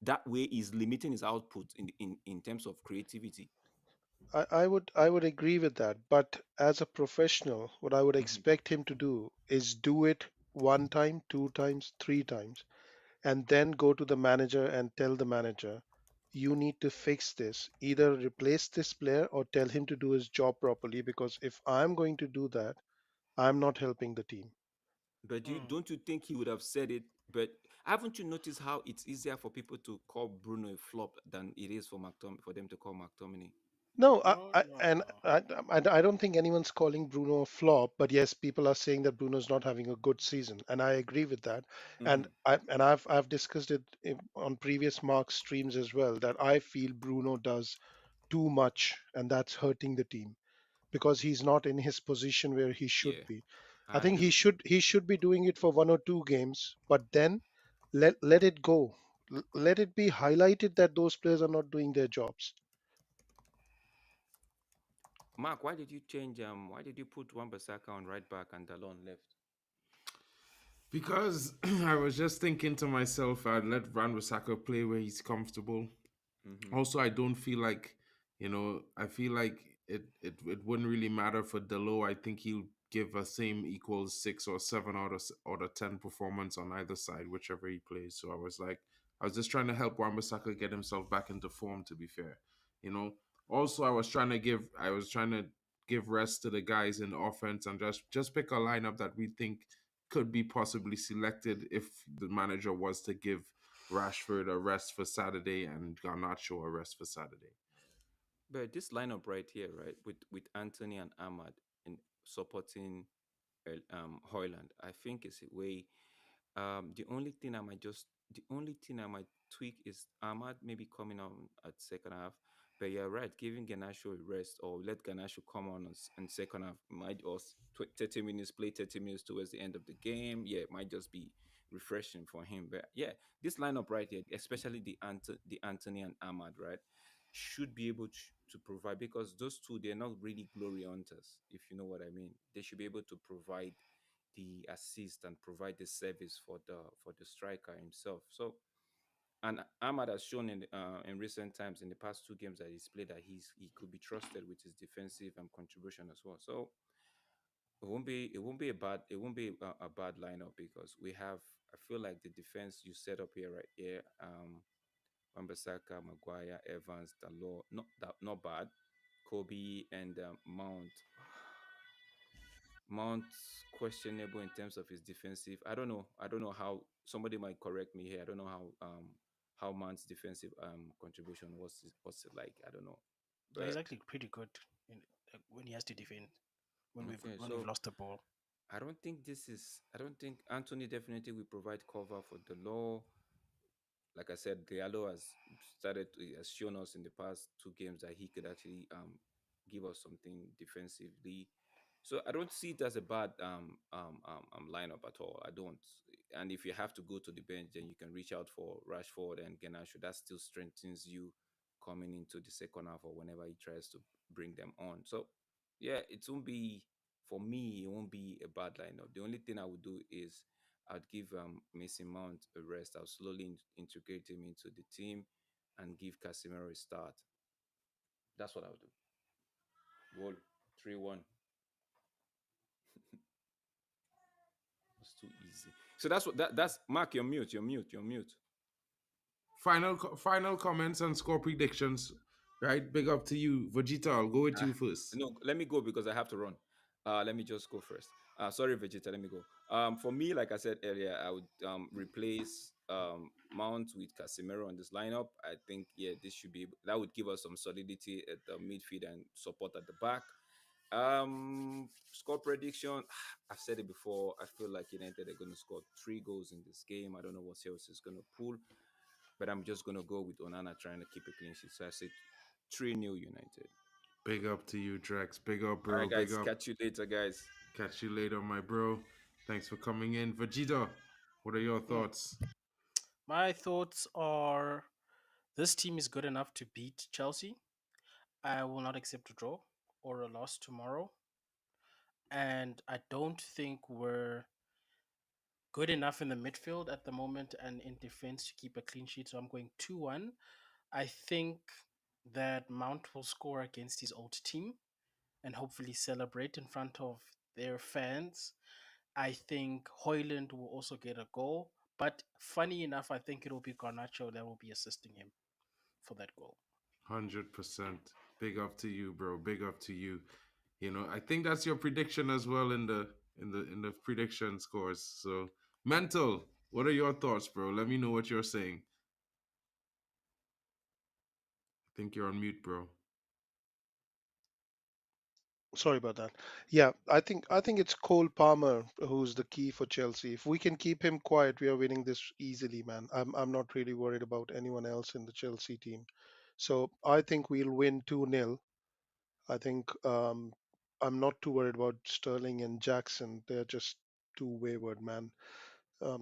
Speaker 7: That way he's limiting his output in terms of creativity.
Speaker 3: I would agree with that, but as a professional, what I would
Speaker 7: Mhm.
Speaker 3: expect him to do is do it one time, two times, three times, and then go to the manager and tell the manager, you need to fix this. Either replace this player or tell him to do his job properly, because if I'm going to do that, I'm not helping the team.
Speaker 7: But you
Speaker 2: Mm.
Speaker 7: don't you think he would have said it? But haven't you noticed how it's easier for people to call Bruno a flop than it is for them to call McTominay?
Speaker 3: No,
Speaker 2: No, no, no.
Speaker 3: I don't think anyone's calling Bruno a flop, but yes, people are saying that Bruno's not having a good season, and I agree with that. And
Speaker 7: Hmm.
Speaker 3: I've discussed it on previous Mark streams as well, that I feel Bruno does too much, and that's hurting the team because he's not in his position where he should
Speaker 7: Yeah,
Speaker 3: be. I
Speaker 7: I
Speaker 3: think
Speaker 7: agree with you.
Speaker 3: he should be doing it for one or two games, but then let it go. Let it be highlighted that those players are not doing their jobs.
Speaker 7: Mark, why did you change? Why did you put Wan-Bissaka on right back and Dalon left?
Speaker 1: Because I was just thinking to myself, I'd let Van Bissaka play where he's comfortable.
Speaker 7: Hmm.
Speaker 1: Also, I don't feel like, I feel like it wouldn't really matter for Delo. I think he'll give a same equals 6 or 7 out of 10 performance on either side, whichever he plays. So I was just trying to help Wan-Bissaka get himself back into form. To be fair, you know. Also, I was trying to give rest to the guys in the offense and just pick a lineup that we think could be possibly selected if the manager was to give Rashford a rest for Saturday and Garnacho a rest for Saturday.
Speaker 7: But this lineup right here, right, with Anthony and Ahmad and supporting Hoyland, I think is a way. The only thing I might tweak is Ahmad maybe coming on at second half. But you're right, giving Ganacho a rest or let Ganacho come on in second half might also 30 minutes play 30 minutes towards the end of the game. Yeah, it might just be refreshing for him. But yeah, this lineup right here, especially the Anthony and Ahmad, right, should be able to provide because those two they're not really glory hunters, if you know what I mean. They should be able to provide the assist and provide the service for the striker himself. So and Ahmad has shown in recent times in the past two games that he's played that he could be trusted with his defensive contribution as well. So it won't be a bad lineup because we have I feel like the defense you set up here right here Wan-Bissaka, Maguire, Evans, Dalot, not bad. Kobe and Mount. Mount questionable in terms of his defensive. I don't know. I don't know how somebody might correct me here. I don't know how Mount's defensive contribution was it like. I don't know.
Speaker 2: Yeah, he's
Speaker 7: But
Speaker 2: actually pretty good in, when he has to defend
Speaker 7: okay,
Speaker 2: when we've
Speaker 7: so
Speaker 2: lost the ball.
Speaker 7: I don't think Anthony definitely will provide cover for the law. Like I said, Diallo has shown us in the past two games that he could actually give us something defensively. So I don't see it as a bad lineup at all. I don't. And if you have to go to the bench, then you can reach out for Rashford and Ganacho. That still strengthens you coming into the second half or whenever he tries to bring them on. So yeah, it won't be for me. It won't be a bad lineup. The only thing I would do is I'd give Mason Mount a rest. I'll slowly integrate him into the team and give Casemiro a start. That's what I'll do. Goal 3-1. It's too easy. So that's Mark. You're mute. You're mute. You're mute.
Speaker 1: Final comments and score predictions. Right, big up to you, Vegeta. I'll go with
Speaker 7: Ah,
Speaker 1: you first.
Speaker 7: no, let me go because I have to run. Let me just go first. Sorry, Vegeta. Let me go. For me, like I said earlier, I would replace Mount with Casemiro on this lineup. I think this should be that would give us some solidity at the midfield and support at the back. Score prediction. I've said it before. I feel like United are going to score 3 goals in this game. I don't know what else is going to pull, but I'm just going to go with Onana trying to keep a clean sheet. So I said 3-0 United.
Speaker 1: Big up to you, Drex. Big up,
Speaker 7: All
Speaker 1: bro.
Speaker 7: right,
Speaker 1: Big
Speaker 7: guys.
Speaker 1: up.
Speaker 7: Catch you later, guys.
Speaker 1: Catch you later, my bro. Thanks for coming in. Vegeta, what are your
Speaker 2: Hmm.
Speaker 1: thoughts?
Speaker 2: My thoughts are this team is good enough to beat Chelsea. I will not accept a draw or a loss tomorrow. And I don't think we're good enough in the midfield at the moment and in defense to keep a clean sheet. So I'm going 2-1. I think that Mount will score against his old team and hopefully celebrate in front of their fans. I think Hoyland will also get a goal. But funny enough, I think it will be Garnacho that will be assisting him for that goal.
Speaker 1: 100%. Big up to you, bro. Big up to you. You know, I think that's your prediction as well in the prediction scores. So, mental, what are your thoughts, bro? Let me know what you're saying. I think you're on mute, bro.
Speaker 3: Sorry about that. Yeah, I think it's Cole Palmer who's the key for Chelsea. If we can keep him quiet, we are winning this easily, man. I'm not really worried about anyone else in the Chelsea team. So I think we'll win 2-0. I think I'm not too worried about Sterling and Jackson. They're just too wayward, man.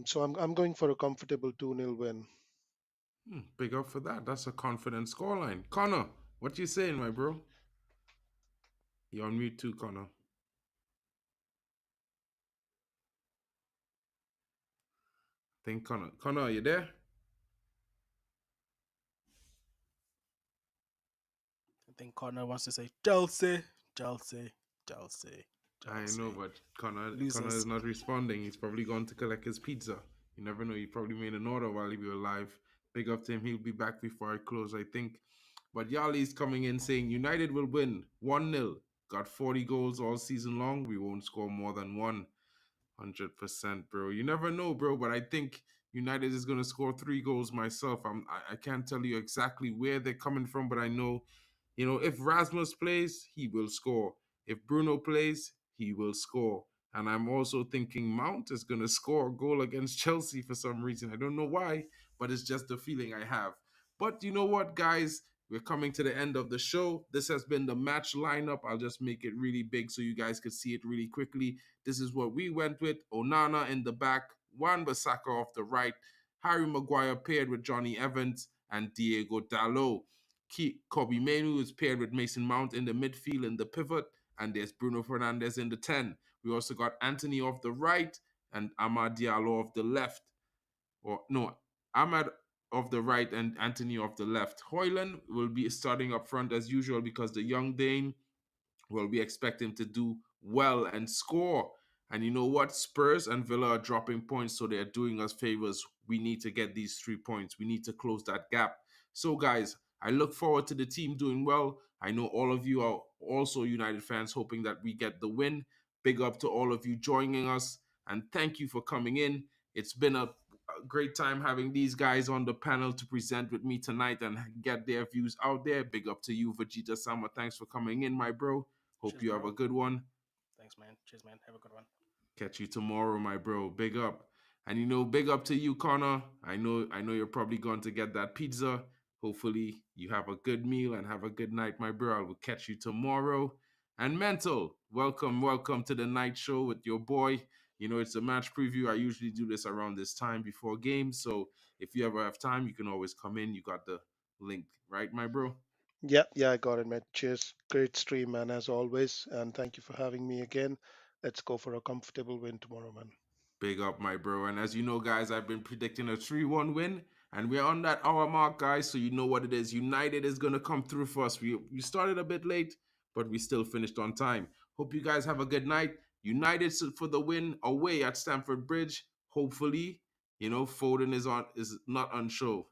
Speaker 3: So I'm going for a comfortable 2-0 win.
Speaker 1: Big up for that. That's a confident scoreline. Connor, what you saying, my bro? You're on mute too, Connor. Think Connor. Connor, are you there?
Speaker 2: I think Connor wants to say Chelsea, Chelsea, Chelsea,
Speaker 1: I know,
Speaker 2: Chelsea.
Speaker 1: but Connor is
Speaker 2: Losers.
Speaker 1: not responding. He's probably gone to collect his pizza. You never know. He probably made an order while he was alive. Big up to him. He'll be back before I close, I think. But Yali's coming in saying United will win 1-0. Got 40 goals all season long. We won't score more than one. 100%, bro. You never know, bro. But I think United is going to score 3 goals myself. I can't tell you exactly where they're coming from, but I know, if Rasmus plays, he will score. If Bruno plays, he will score. And I'm also thinking Mount is going to score a goal against Chelsea for some reason. I don't know why, but it's just the feeling I have. But you know what, guys? We're coming to the end of the show. This has been the match lineup. I'll just make it really big so you guys could see it really quickly. This is what we went with. Onana in the back, Wan Bissaka off the right, Harry Maguire paired with Johnny Evans, and Diego Dalot. Kobe Menu is paired with Mason Mount in the midfield in the pivot, and there's Bruno Fernandes in the 10. We also got Anthony off the right and Amad Diallo off the left. Or no, Ahmad off the right and Anthony off the left. Hoyland will be starting up front as usual because the young Dane, well, we expect him to do well and score. And you know what? Spurs and Villa are dropping points, so they're doing us favors. We need to get these 3 points. We need to close that gap. So, guys, I look forward to the team doing well. I know all of you are also United fans hoping that we get the win. Big up to all of you joining us, and thank you for coming in. It's been a great time having these guys on the panel to present with me tonight and get their views out there. Big up to you, Vegeta Sama. Thanks for coming in, my bro. Hope
Speaker 2: Cheers,
Speaker 1: you have
Speaker 2: bro.
Speaker 1: a good one.
Speaker 2: Thanks, man. Cheers, man. Have a good one.
Speaker 1: Catch you tomorrow, my bro. Big up. And big up to you, Connor. I know you're probably going to get that pizza. Hopefully you have a good meal and have a good night, my bro. I will catch you tomorrow. And Mental, welcome to the night show with your boy. It's a match preview. I usually do this around this time before games. So if you ever have time, you can always come in. You got the link, right, my bro?
Speaker 3: Yeah, I got it, mate. Cheers. Great stream, man, as always. And thank you for having me again. Let's go for a comfortable win tomorrow, man.
Speaker 1: Big up, my bro. And as you know, guys, I've been predicting a 3-1 win. And we're on that hour mark, guys. So you know what it is. United is going to come through for us. We started a bit late, but we still finished on time. Hope you guys have a good night. United for the win away at Stamford Bridge. Hopefully, Foden is not on show.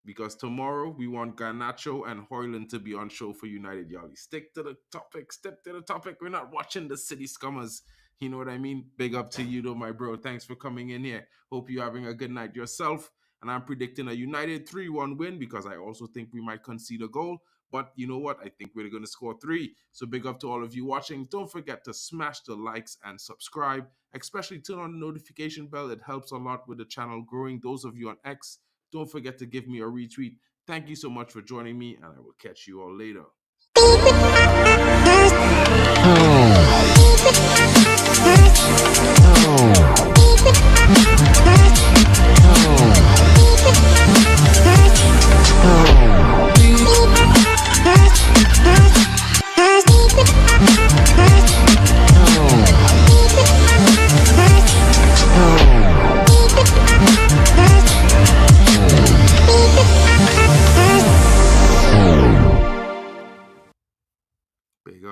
Speaker 1: Because tomorrow we want Garnacho and Hoyland to be on show for United, y'all. Stick to the topic. Stick to the topic. We're not watching the City Scummers. You know what I mean? Big up to you, though, my bro. Thanks for coming in here. Hope you're having a good night yourself. And I'm predicting a United 3-1 win because I also think we might concede a goal. But you know what? I think we're going to score 3. So big up to all of you watching. Don't forget to smash the likes and subscribe. Especially turn on the notification bell. It helps a lot with the channel growing. Those of you on X, don't forget to give me a retweet. Thank you so much for joining me, and I will catch you all later.